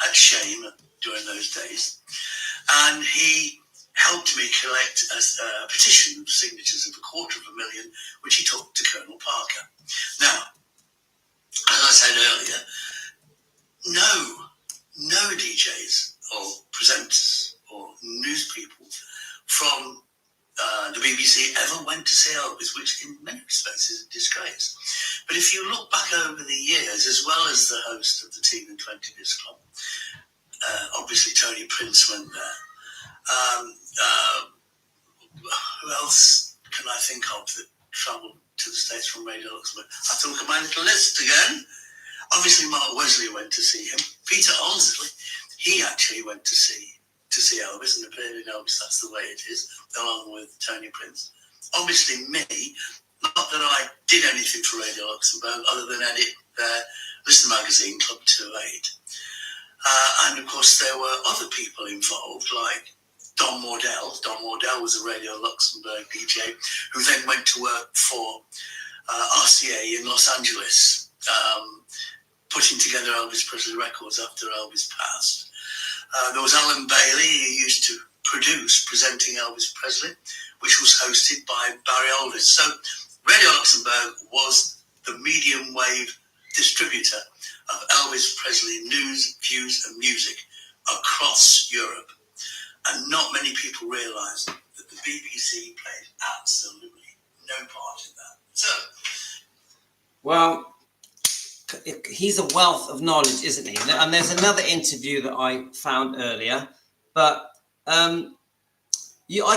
at shame during those days, and he helped me collect a petition of signatures of 250,000, which he took to Colonel Parker. Now, as I said earlier, no DJs or presenters or news people from the BBC ever went to see Elvis, which in many respects is a disgrace. But if you look back over the years, as well as the host of the Teen and 20 Disc Club, obviously Tony Prince went there. Who else can I think of that travelled to the States from Radio Luxembourg? I have to look at my little list again. Obviously, Mark Wesley went to see him. Peter Owsley, he actually went to see Elvis and appeared in Elvis, That's the Way It Is, along with Tony Prince. Obviously, me, not that I did anything for Radio Luxembourg other than edit their listener magazine, Club 28. And of course, there were other people involved, like Don Wardell. Don Wardell was a Radio Luxembourg DJ who then went to work for RCA in Los Angeles, putting together Elvis Presley records after Elvis passed. There was Alan Bailey, who used to produce Presenting Elvis Presley, which was hosted by Barry Aldridge. So Radio Luxembourg was the medium wave distributor of Elvis Presley news, views and music across Europe. And not many people realised that the BBC played absolutely no part in that. So, well, he's a wealth of knowledge, isn't he? And there's another interview that I found earlier, but I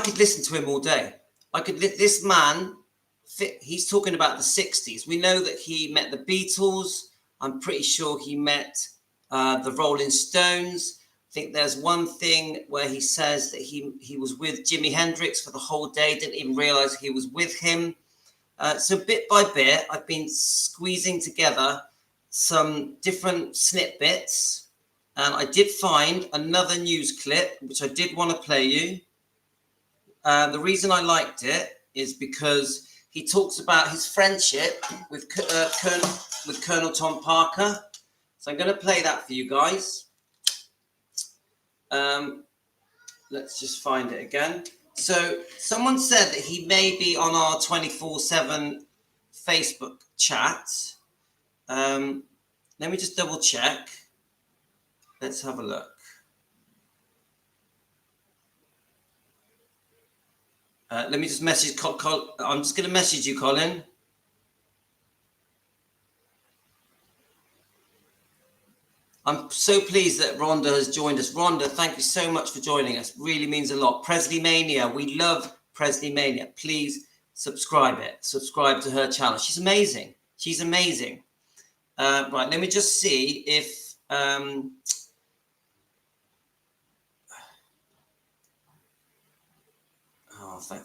could listen to him all day. This man, he's talking about the 60s. We know that he met the Beatles. I'm pretty sure he met the Rolling Stones. I think there's one thing where he says that he was with Jimi Hendrix for the whole day, didn't even realize he was with him. So bit by bit, I've been squeezing together some different snippets, and I did find another news clip, which I did want to play you. The reason I liked it is because he talks about his friendship with Colonel Tom Parker. So I'm going to play that for you guys. Let's just find it again. So someone said that he may be on our 24/7 Facebook chat. Let me just double check. Let's have a look. Let me just message Colin. I'm just going to message you, Colin. I'm so pleased that Rhonda has joined us. Rhonda, thank you so much for joining us. Really means a lot. Presley Mania. We love Presley Mania. Please subscribe to her channel. She's amazing. She's amazing. Right, let me just see if...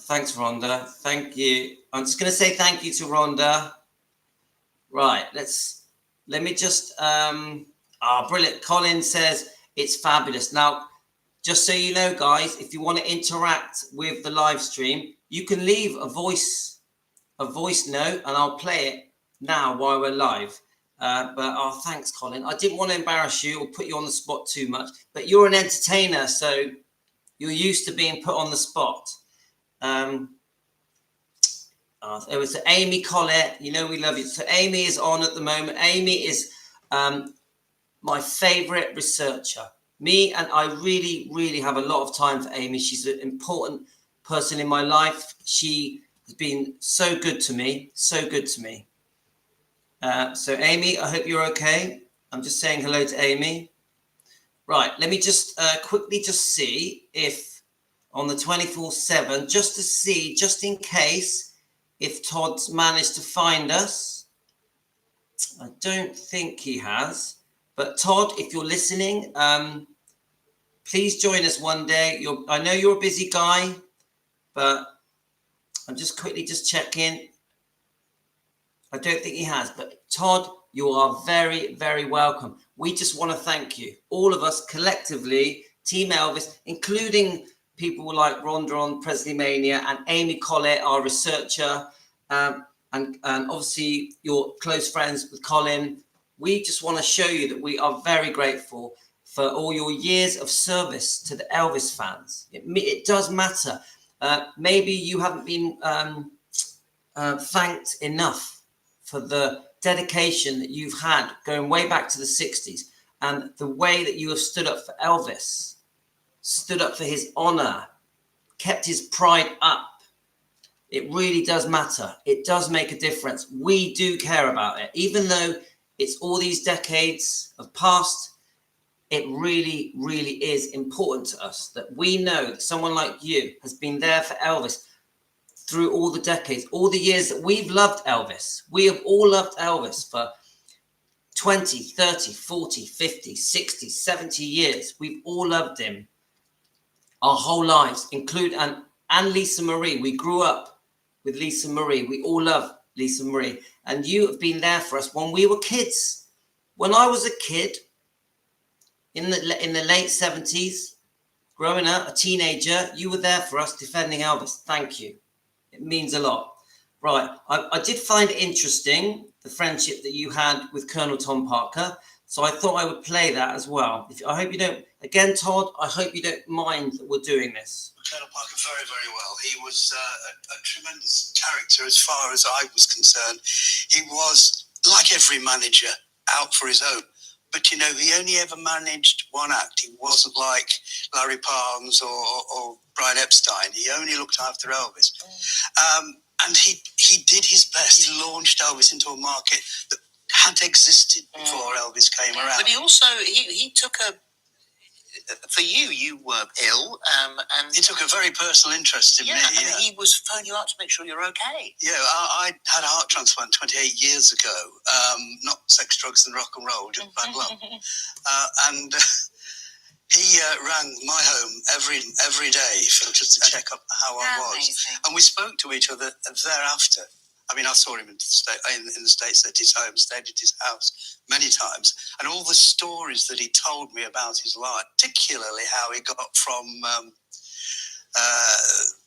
thanks, Rhonda. Thank you. I'm just going to say thank you to Rhonda. Right, let me just... brilliant. Colin says it's fabulous. Now, just so you know, guys, if you want to interact with the live stream, you can leave a voice note and I'll play it now while we're live. Thanks, Colin. I didn't want to embarrass you or put you on the spot too much, but you're an entertainer, so you're used to being put on the spot. There was Amy Collette. You know we love you. So Amy is on at the moment. Amy is my favorite researcher. Me, and I really, really have a lot of time for Amy. She's an important person in my life. She has been so good to me, so good to me. So Amy, I hope you're okay. I'm just saying hello to Amy. Right, let me just quickly just see if on the 24/7, just to see, just in case, if Todd's managed to find us. I don't think he has. But Todd, if you're listening, please join us one day. I know you're a busy guy, but I'm just quickly checking. I don't think he has. But Todd, you are very, very welcome. We just want to thank you, all of us collectively, Team Elvis, including people like Rhonda on Presley Mania and Amy Collett, our researcher, and obviously your close friends with Colin. We just want to show you that we are very grateful for all your years of service to the Elvis fans. It does matter. Maybe you haven't been thanked enough for the dedication that you've had going way back to the 60s and the way that you have stood up for Elvis, stood up for his honor, kept his pride up. It really does matter. It does make a difference. We do care about it. Even though it's all these decades of past, it really, really is important to us that we know that someone like you has been there for Elvis through all the decades, all the years that we've loved Elvis. We have all loved Elvis for 20, 30, 40, 50, 60, 70 years. We've all loved him our whole lives, and Lisa Marie. We grew up with Lisa Marie. We all love Lisa Marie. And you have been there for us when we were kids. When I was a kid, in the late 70s, growing up, a teenager, you were there for us defending Elvis. Thank you. It means a lot. Right. I did find it interesting, the friendship that you had with Colonel Tom Parker. So I thought I would play that as well. I hope you don't, again, Todd, I hope you don't mind that we're doing this. Colonel Parker very, very well. He was a tremendous character as far as I was concerned. He was, like every manager, out for his own. But, you know, he only ever managed one act. He wasn't like Larry Palms or Brian Epstein. He only looked after Elvis. And he did his best. He launched Elvis into a market that hadn't existed before Elvis came around. But he also, he took for you were ill. And he took a very personal interest in me. And he was phoning you up to make sure you're okay. Yeah, I had a heart transplant 28 years ago. Not sex, drugs and rock and roll, just bad luck. And he rang my home every day just to check up how I was. Amazing. And we spoke to each other thereafter. I mean, I saw him in the States at his home, stayed at his house many times. And all the stories that he told me about his life, particularly how he got from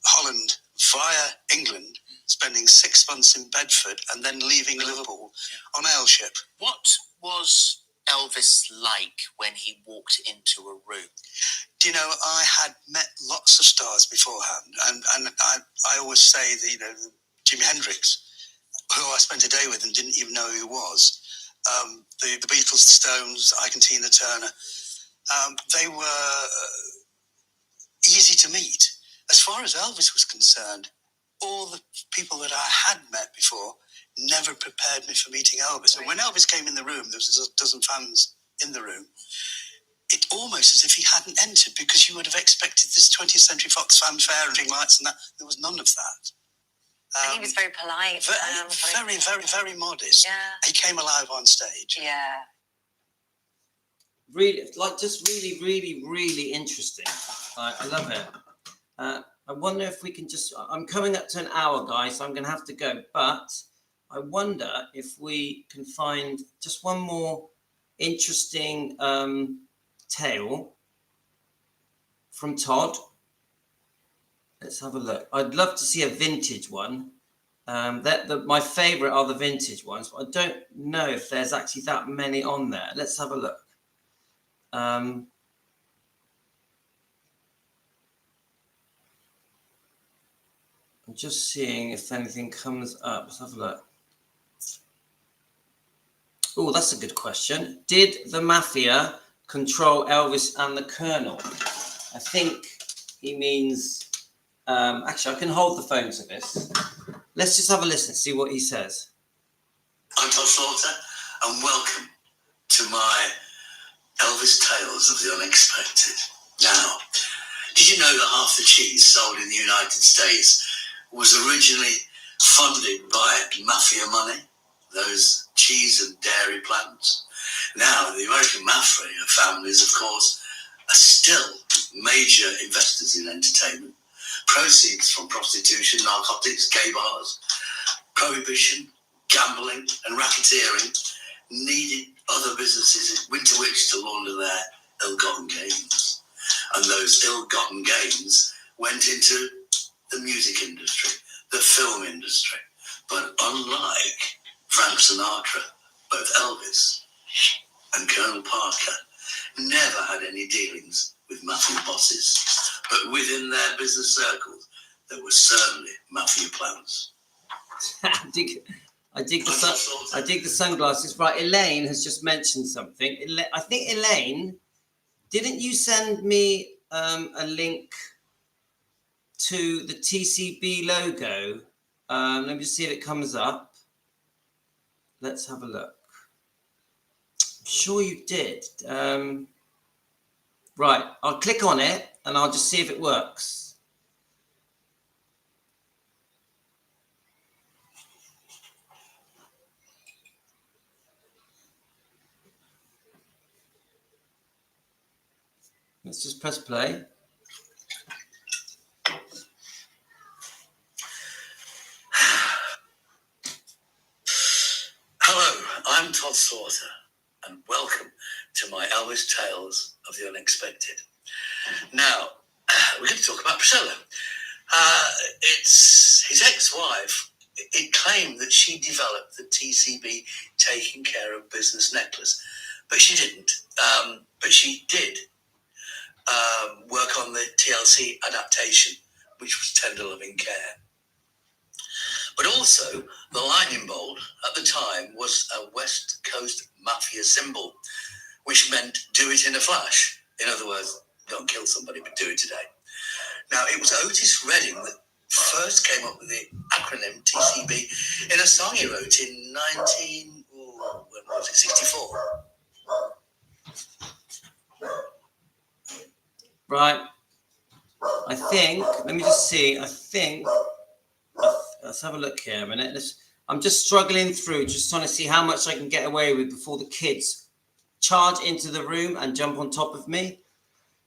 Holland via England, spending 6 months in Bedford and then leaving Liverpool on mail ship. What was Elvis like when he walked into a room? Do you know, I had met lots of stars beforehand. And I always say that, you know, Jimi Hendrix, who I spent a day with and didn't even know who he was. The Beatles, the Stones, Ike and Tina Turner. They were easy to meet. As far as Elvis was concerned, all the people that I had met before never prepared me for meeting Elvis. And when Elvis came in the room, there was a dozen fans in the room. It almost as if he hadn't entered, because you would have expected this 20th Century Fox fanfare and lights and that. There was none of that. And he was very polite. Very, very, very modest. Yeah. He came alive on stage. Yeah. Really, just really, really, really interesting. I love it. I wonder if we can I'm coming up to an hour, guys, so I'm going to have to go. But I wonder if we can find just one more interesting tale from Todd. Let's have a look. I'd love to see a vintage one. My favourite are the vintage ones, but I don't know if there's actually that many on there. Let's have a look. I'm just seeing if anything comes up. Let's have a look. Oh, that's a good question. Did the Mafia control Elvis and the Colonel? I think he means... actually, I can hold the phone to this. Let's just have a listen, see what he says. I'm Todd Slaughter, and welcome to my Elvis Tales of the Unexpected. Now, did you know that half the cheese sold in the United States was originally funded by mafia money? Those cheese and dairy plants. Now, the American mafia families, of course, are still major investors in entertainment. Proceeds from prostitution, narcotics, gay bars, prohibition, gambling and racketeering needed other businesses into which to launder their ill-gotten gains. And those ill-gotten gains went into the music industry, the film industry. But unlike Frank Sinatra, both Elvis and Colonel Parker never had any dealings with mafia bosses. But within their business circles, there were certainly mafia plans. I dig the sunglasses. Right, Elaine has just mentioned something. I think, Elaine, didn't you send me a link to the TCB logo? Let me just see if it comes up. Let's have a look. I'm sure you did. Right, I'll click on it and I'll just see if it works. Let's just press play. Hello, I'm Todd Slaughter, and welcome to my Elvis Tales of the Unexpected. Now, we're going to talk about Priscilla. It's his ex-wife. It claimed that she developed the TCB taking care of business necklace, but she didn't. But she did work on the TLC adaptation, which was Tender Loving Care. But also, the lightning bolt at the time was a West Coast mafia symbol, which meant do it in a flash. In other words, don't kill somebody, but do it today. Now, it was Otis Redding that first came up with the acronym TCB in a song he wrote in 64. Right. Let me just see. Let's have a look here a minute. I'm just struggling through, just trying to see how much I can get away with before the kids charge into the room and jump on top of me.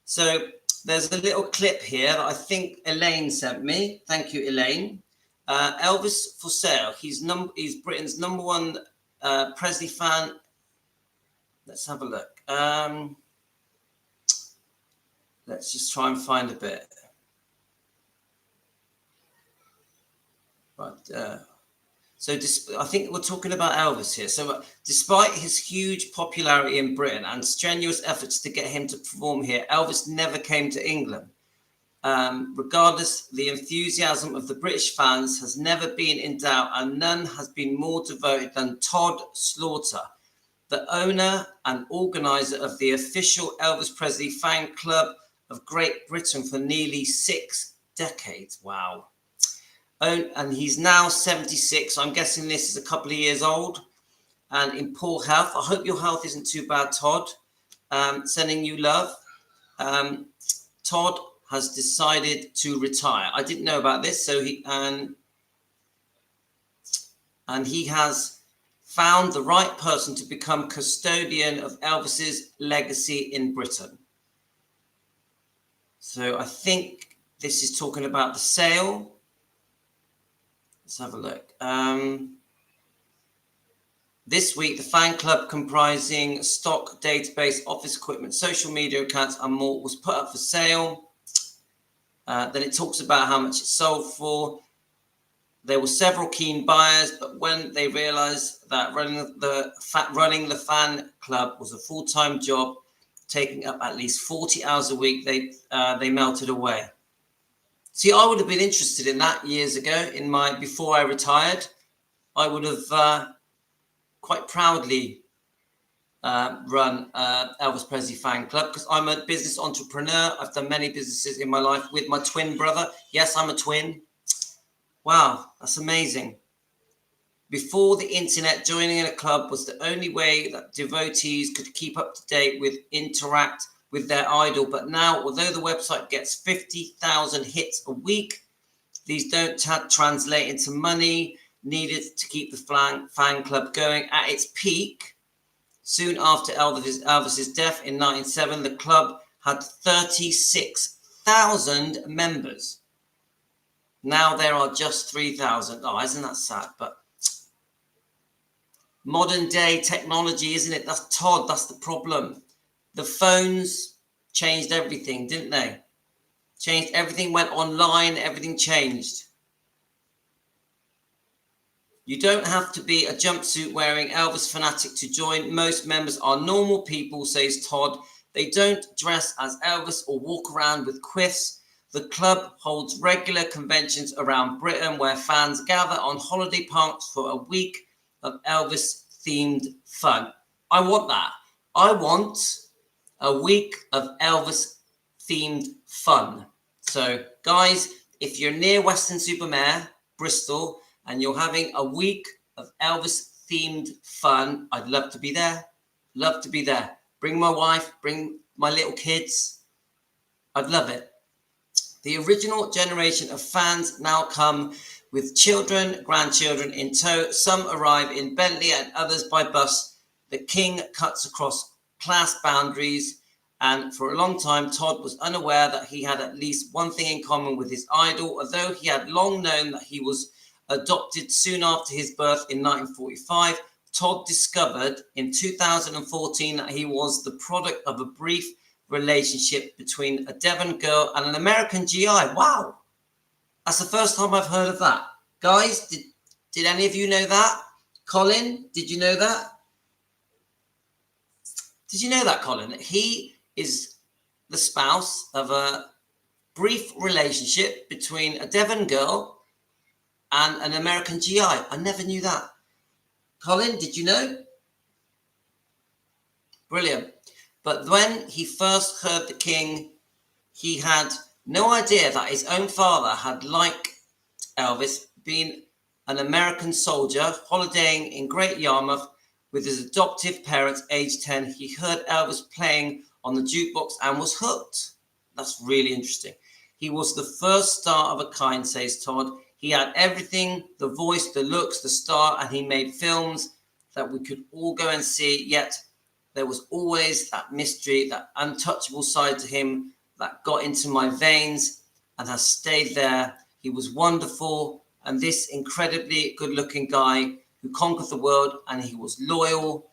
So there's a little clip here that I think Elaine sent me. Thank you, Elaine. Elvis for sale. He's Britain's #1 Presley fan. Let's have a look. Let's just try and find a bit. Right. So I think we're talking about Elvis here. So despite his huge popularity in Britain and strenuous efforts to get him to perform here, Elvis never came to England. Regardless, the enthusiasm of the British fans has never been in doubt, and none has been more devoted than Todd Slaughter, the owner and organizer of the official Elvis Presley fan club of Great Britain for nearly 6 decades. Wow. And he's now 76. So I'm guessing this is a couple of years old and in poor health. I hope your health isn't too bad, Todd. Sending you love. Todd has decided to retire. I didn't know about this. So he has found the right person to become custodian of Elvis's legacy in Britain. So I think this is talking about the sale. Let's have a look. This week, the fan club, comprising stock, database, office equipment, social media accounts, and more, was put up for sale. Then it talks about how much it sold for. There were several keen buyers, but when they realized that running the fan club was a full-time job, taking up at least 40 hours a week, they melted away. See, I would have been interested in that years ago. Before I retired, I would have quite proudly run Elvis Presley fan club, because I'm a business entrepreneur. I've done many businesses in my life with my twin brother. Yes, I'm a twin. Wow, that's amazing. Before the internet, joining in a club was the only way that devotees could keep up to date with, interact with their idol. But now, although the website gets 50,000 hits a week, these don't translate into money needed to keep the fan club going. At its peak, soon after Elvis's death in 1997, the club had 36,000 members. Now there are just 3,000. Oh, isn't that sad? But modern day technology, isn't it? That's Todd. That's the problem. The phones changed everything, didn't they? Changed. Everything went online. Everything changed. You don't have to be a jumpsuit wearing Elvis fanatic to join. Most members are normal people, says Todd. They don't dress as Elvis or walk around with quiffs. The club holds regular conventions around Britain where fans gather on holiday parks for a week of Elvis-themed fun. I want that. I want a week of Elvis-themed fun. So, guys, if you're near Weston-super-Mare, Bristol, and you're having a week of Elvis-themed fun, I'd love to be there. Love to be there. Bring my wife, bring my little kids. I'd love it. The original generation of fans now come with children, grandchildren in tow. Some arrive in Bentley and others by bus. The king cuts across class boundaries. And for a long time, Todd was unaware that he had at least one thing in common with his idol, although he had long known that he was adopted soon after his birth in 1945. Todd discovered in 2014 that he was the product of a brief relationship between a Devon girl and an American GI. Wow. That's the first time I've heard of that. Guys, did any of you know that? Colin, did you know that? Did you know that, Colin? He is the spouse of a brief relationship between a Devon girl and an American GI. I never knew that. Colin, did you know? Brilliant. But when he first heard the king, he had no idea that his own father had, like Elvis, been an American soldier holidaying in Great Yarmouth with his adoptive parents, aged 10. He heard Elvis playing on the jukebox and was hooked. That's really interesting. He was the first star of a kind, says Todd. He had everything, the voice, the looks, the star, and he made films that we could all go and see, yet there was always that mystery, that untouchable side to him that got into my veins and has stayed there. He was wonderful, and this incredibly good-looking guy who conquered the world, and he was loyal,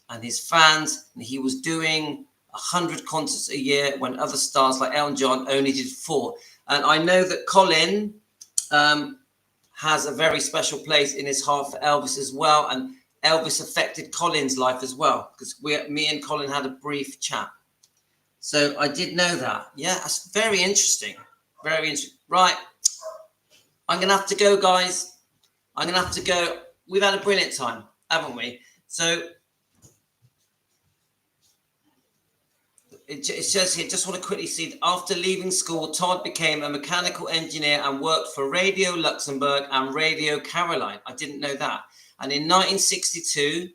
and his fans, and he was doing 100 concerts a year when other stars like Elton John only did 4. And I know that Colin has a very special place in his heart for Elvis as well, and Elvis affected Colin's life as well, because me and Colin had a brief chat. So I did know that. Yeah, that's very interesting. Very interesting. Right. I'm going to have to go, guys. I'm going to have to go. We've had a brilliant time, haven't we? So it says here, just want to quickly see, after leaving school, Todd became a mechanical engineer and worked for Radio Luxembourg and Radio Caroline. I didn't know that. And in 1962,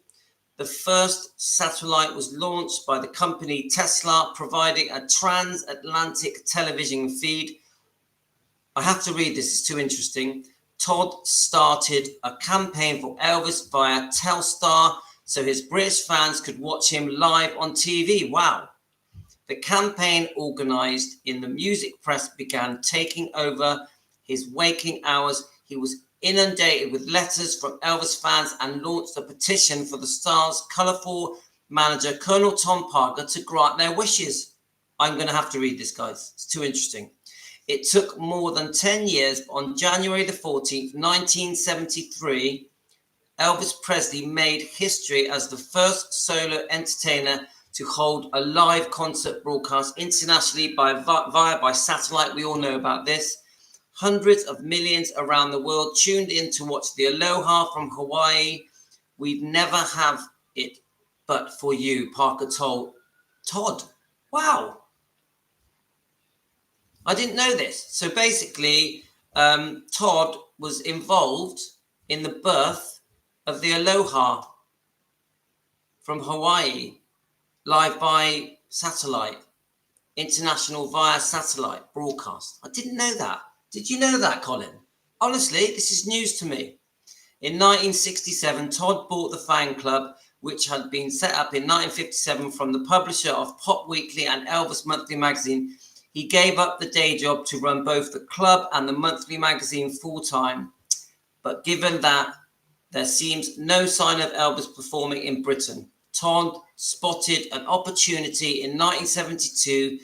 the first satellite was launched by the company Tesla, providing a transatlantic television feed. I have to read this, it's too interesting. Todd started a campaign for Elvis via Telstar so his British fans could watch him live on TV. Wow. The campaign, organized in the music press, began taking over his waking hours. He was inundated with letters from Elvis fans and launched a petition for the star's colourful manager, Colonel Tom Parker, to grant their wishes. I'm going to have to read this, guys. It's too interesting. It took more than 10 years, but on January the 14th, 1973, Elvis Presley made history as the first solo entertainer to hold a live concert broadcast internationally by satellite. We all know about this. Hundreds of millions around the world tuned in to watch the Aloha from Hawaii. We'd never have it but for you, Parker told Todd. Wow. I didn't know this. So basically, Todd was involved in the birth of the Aloha from Hawaii, live by satellite, international via satellite broadcast. I didn't know that. Did you know that, Colin? Honestly, this is news to me. In 1967, Todd bought the fan club, which had been set up in 1957 from the publisher of Pop Weekly and Elvis Monthly magazine. He gave up the day job to run both the club and the monthly magazine full-time. But given that there seems no sign of Elvis performing in Britain, Todd spotted an opportunity in 1972.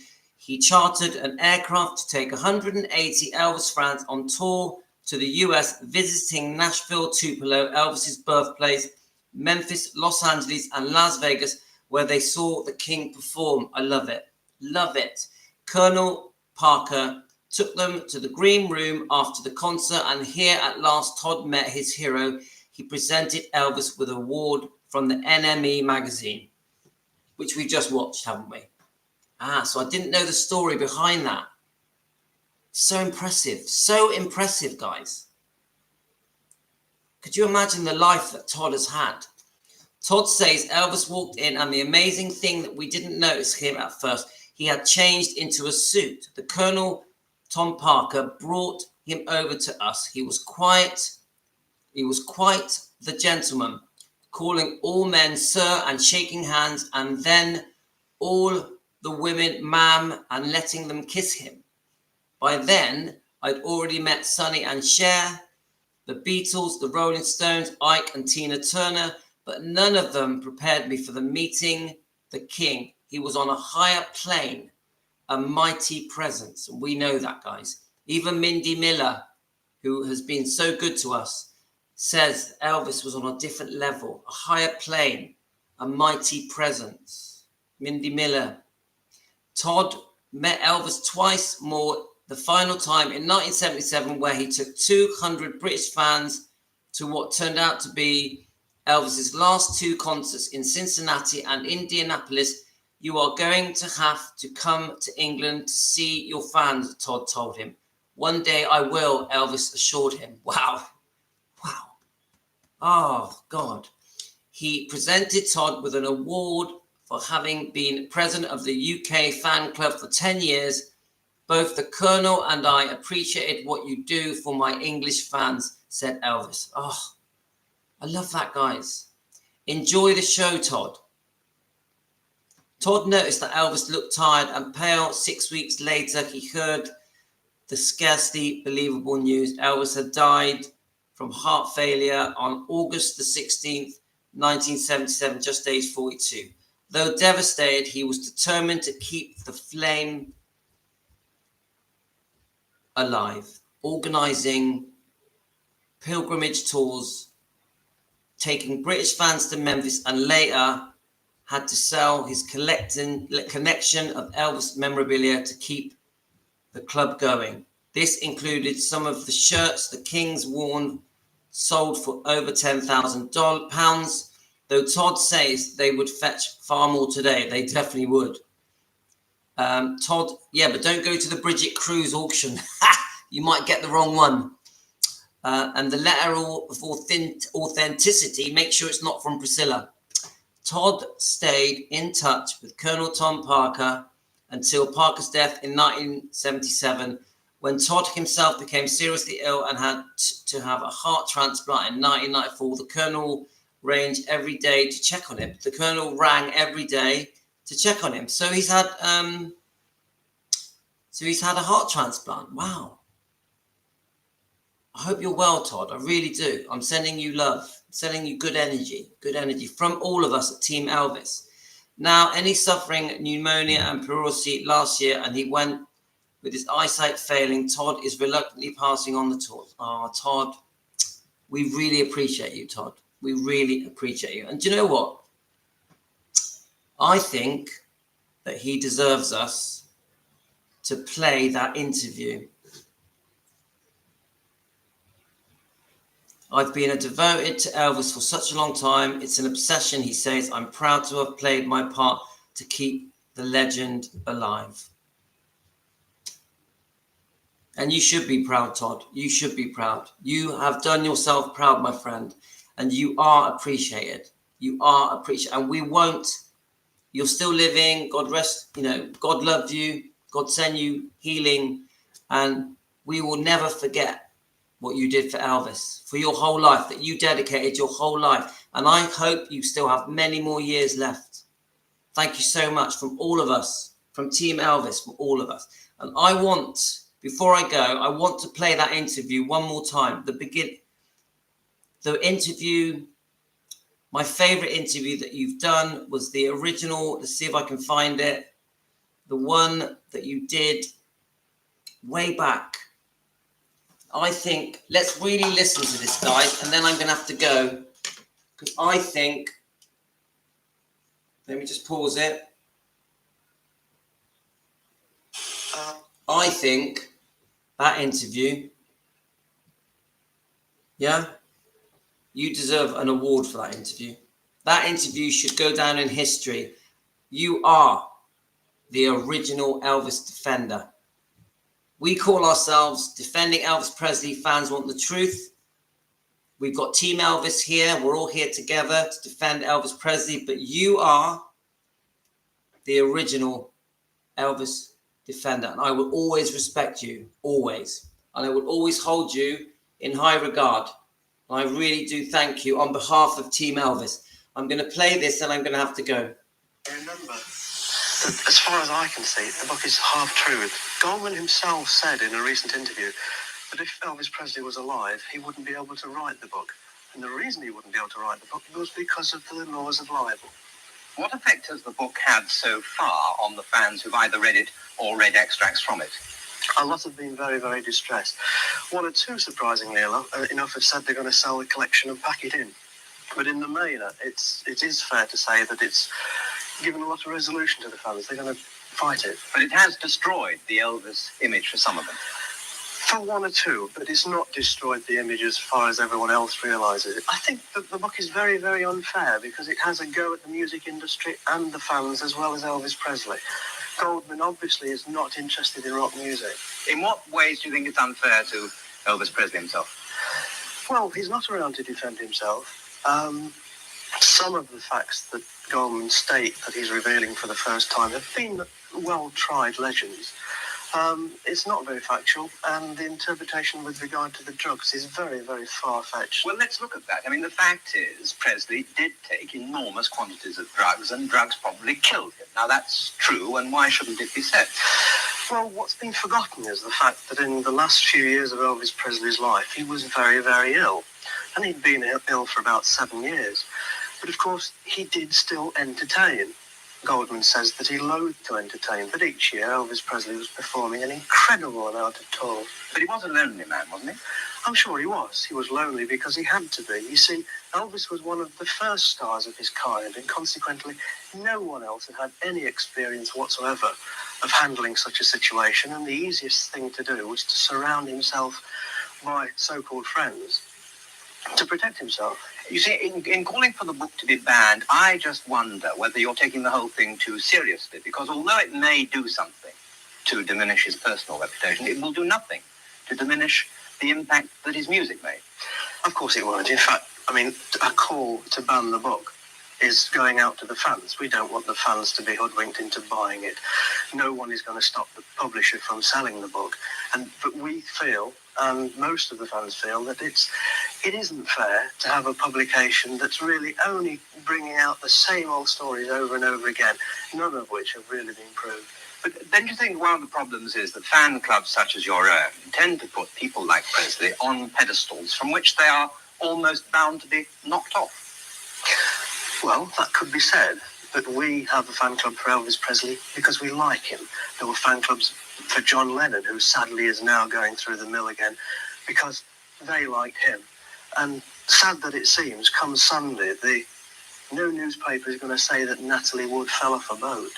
he chartered an aircraft to take 180 Elvis fans on tour to the US, visiting Nashville, Tupelo, Elvis's birthplace, Memphis, Los Angeles, and Las Vegas, where they saw the King perform. I love it. Love it. Colonel Parker took them to the green room after the concert, and here at last Todd met his hero. He presented Elvis with an award from the NME magazine, which we just watched, haven't we? So I didn't know the story behind that. So impressive, guys. Could you imagine the life that Todd has had? Todd says Elvis walked in, and the amazing thing that we didn't notice him at first, he had changed into a suit. The Colonel, Tom Parker, brought him over to us. He was quite the gentleman, calling all men sir and shaking hands, and then all the women ma'am, and letting them kiss him. By then, I'd already met Sonny and Cher, the Beatles, the Rolling Stones, Ike and Tina Turner, but none of them prepared me for the meeting the King. He was on a higher plane, a mighty presence. And we know that, guys. Even Mindy Miller, who has been so good to us, says Elvis was on a different level, a higher plane, a mighty presence. Mindy Miller. Todd met Elvis twice more, the final time in 1977, where he took 200 British fans to what turned out to be Elvis's last two concerts in Cincinnati and Indianapolis. You are going to have to come to England to see your fans, Todd told him. One day I will, Elvis assured him. Wow. Oh, God. He presented Todd with an award for having been president of the UK fan club for 10 years. Both the Colonel and I appreciated what you do for my English fans, said Elvis. Oh, I love that, guys. Enjoy the show, Todd. Todd noticed that Elvis looked tired and pale. 6 weeks later, he heard the scarcely believable news. Elvis had died from heart failure on August the 16th, 1977, just aged 42. Though devastated, he was determined to keep the flame alive, organizing pilgrimage tours, taking British fans to Memphis, and later had to sell his collection of Elvis memorabilia to keep the club going. This included some of the shirts the King's worn, sold for over £10,000, though Todd says they would fetch far more today. They definitely would. Todd, yeah, but don't go to the Bridget Cruz auction. You might get the wrong one. And the letter of authenticity, make sure it's not from Priscilla. Todd stayed in touch with Colonel Tom Parker until Parker's death in 1977, when Todd himself became seriously ill and had to have a heart transplant in 1994. The Colonel ranged every day to check on him. The Colonel rang every day to check on him. So he's had a heart transplant. Wow. I hope you're well, Todd. I really do. I'm sending you love, sending you good energy from all of us at Team Elvis. Now, any suffering pneumonia and pleurisy last year, and he went with his eyesight failing. Todd is reluctantly passing on the torch. Oh, Todd, we really appreciate you, Todd. We really appreciate you. And do you know what? I think that he deserves us to play that interview. I've been devoted to Elvis for such a long time. It's an obsession, he says. I'm proud to have played my part to keep the legend alive. And you should be proud, Todd. You should be proud. You have done yourself proud, my friend. And you are appreciated. You are appreciated. And we won't. You're still living. God rest, God loved you. God send you healing. And we will never forget what you did for Elvis, for your whole life, that you dedicated your whole life. And I hope you still have many more years left. Thank you so much from all of us, from Team Elvis, from all of us. And I want, before I go, I want to play that interview one more time. The interview, my favorite interview that you've done was the original. Let's see if I can find it. the one that you did way back. I think, let's really listen to this, guys, and then I'm going to have to go, because I think, let me just pause it. I think that interview, yeah, you deserve an award for that interview. That interview should go down in history. You are the original Elvis defender. We call ourselves Defending Elvis Presley. Fans want the truth. We've got Team Elvis here. We're all here together to defend Elvis Presley, but you are the original Elvis defender, and I will always respect you, always, and I will always hold you in high regard. And I really do thank you on behalf of Team Elvis. I'm going to play this and I'm going to have to go. Remember that, as far as I can see, the book is half truth. Goldman himself said in a recent interview that if Elvis Presley was alive, he wouldn't be able to write the book. And the reason he wouldn't be able to write the book was because of the laws of libel. What effect has the book had so far on the fans who've either read it or read extracts from it? A lot have been very, very distressed. One or two, surprisingly enough, have said they're going to sell the collection and pack it in. But in the main, it is fair to say that it's given a lot of resolution to the fans. They're going to fight it. But it has destroyed the Elvis image for some of them. For one or two, but it's not destroyed the image as far as everyone else realises it. I think that the book is very, very unfair because it has a go at the music industry and the fans as well as Elvis Presley. Goldman obviously is not interested in rock music. In what ways do you think it's unfair to Elvis Presley himself? Well, he's not around to defend himself. Some of the facts that Goldman state that he's revealing for the first time have been well-tried legends. It's not very factual, and the interpretation with regard to the drugs is very, very far-fetched. Well, let's look at that. I mean, the fact is, Presley did take enormous quantities of drugs, and drugs probably killed him. Now, that's true, and why shouldn't it be said? Well, what's been forgotten is the fact that in the last few years of Elvis Presley's life, he was very, very ill. And he'd been ill for about 7 years. But, of course, he did still entertain. Goldman says that he loathed to entertain, but each year Elvis Presley was performing an incredible amount of tours. But he was a lonely man, wasn't he? I'm sure he was. He was lonely because he had to be. You see, Elvis was one of the first stars of his kind, and consequently, no one else had had any experience whatsoever of handling such a situation, and the easiest thing to do was to surround himself by so-called friends to protect himself. You see, in calling for the book to be banned, I just wonder whether you're taking the whole thing too seriously, because although it may do something to diminish his personal reputation, it will do nothing to diminish the impact that his music made. Of course it won't. In fact, I mean, a call to ban the book is going out to the fans. We don't want the fans to be hoodwinked into buying it. No one is going to stop the publisher from selling the book. But we feel, and most of the fans feel, that it isn't fair to have a publication that's really only bringing out the same old stories over and over again, none of which have really been proved. But don't you think one of the problems is that fan clubs such as your own tend to put people like Presley on pedestals from which they are almost bound to be knocked off? Well, that could be said, but we have a fan club for Elvis Presley because we like him. There were fan clubs for John Lennon, who sadly is now going through the mill again, because they liked him. And sad that it seems, come Sunday, no newspaper is going to say that Natalie Wood fell off a boat.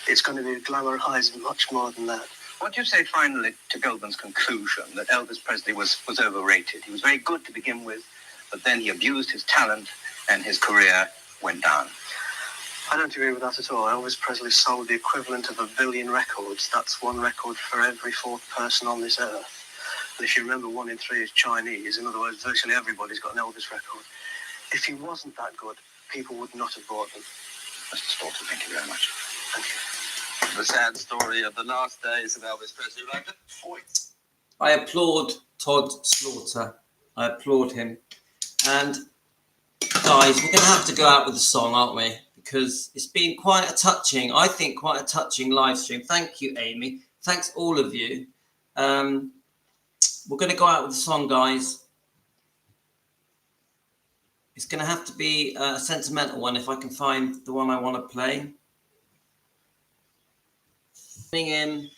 It's going to be glamorised much more than that. What do you say finally to Goldman's conclusion that Elvis Presley was overrated? He was very good to begin with, but then he abused his talent and his career went down. I don't agree with that at all. Elvis Presley sold the equivalent of 1 billion records. That's one record for every fourth person on this earth. And if you remember, 1 in 3 is Chinese. In other words, virtually everybody's got an Elvis record. If he wasn't that good, people would not have bought them. Mr. Slaughter, thank you very much. Thank you. The sad story of the last days of Elvis Presley. Like the point. I applaud Todd Slaughter. I applaud him. And guys, we're going to have to go out with a song, aren't we? Because it's been quite a touching live stream. Thank you, Amy. Thanks, all of you. We're going to go out with a song, guys. It's going to have to be a sentimental one if I can find the one I want to play. in.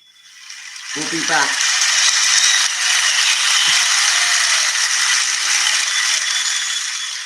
We'll be back.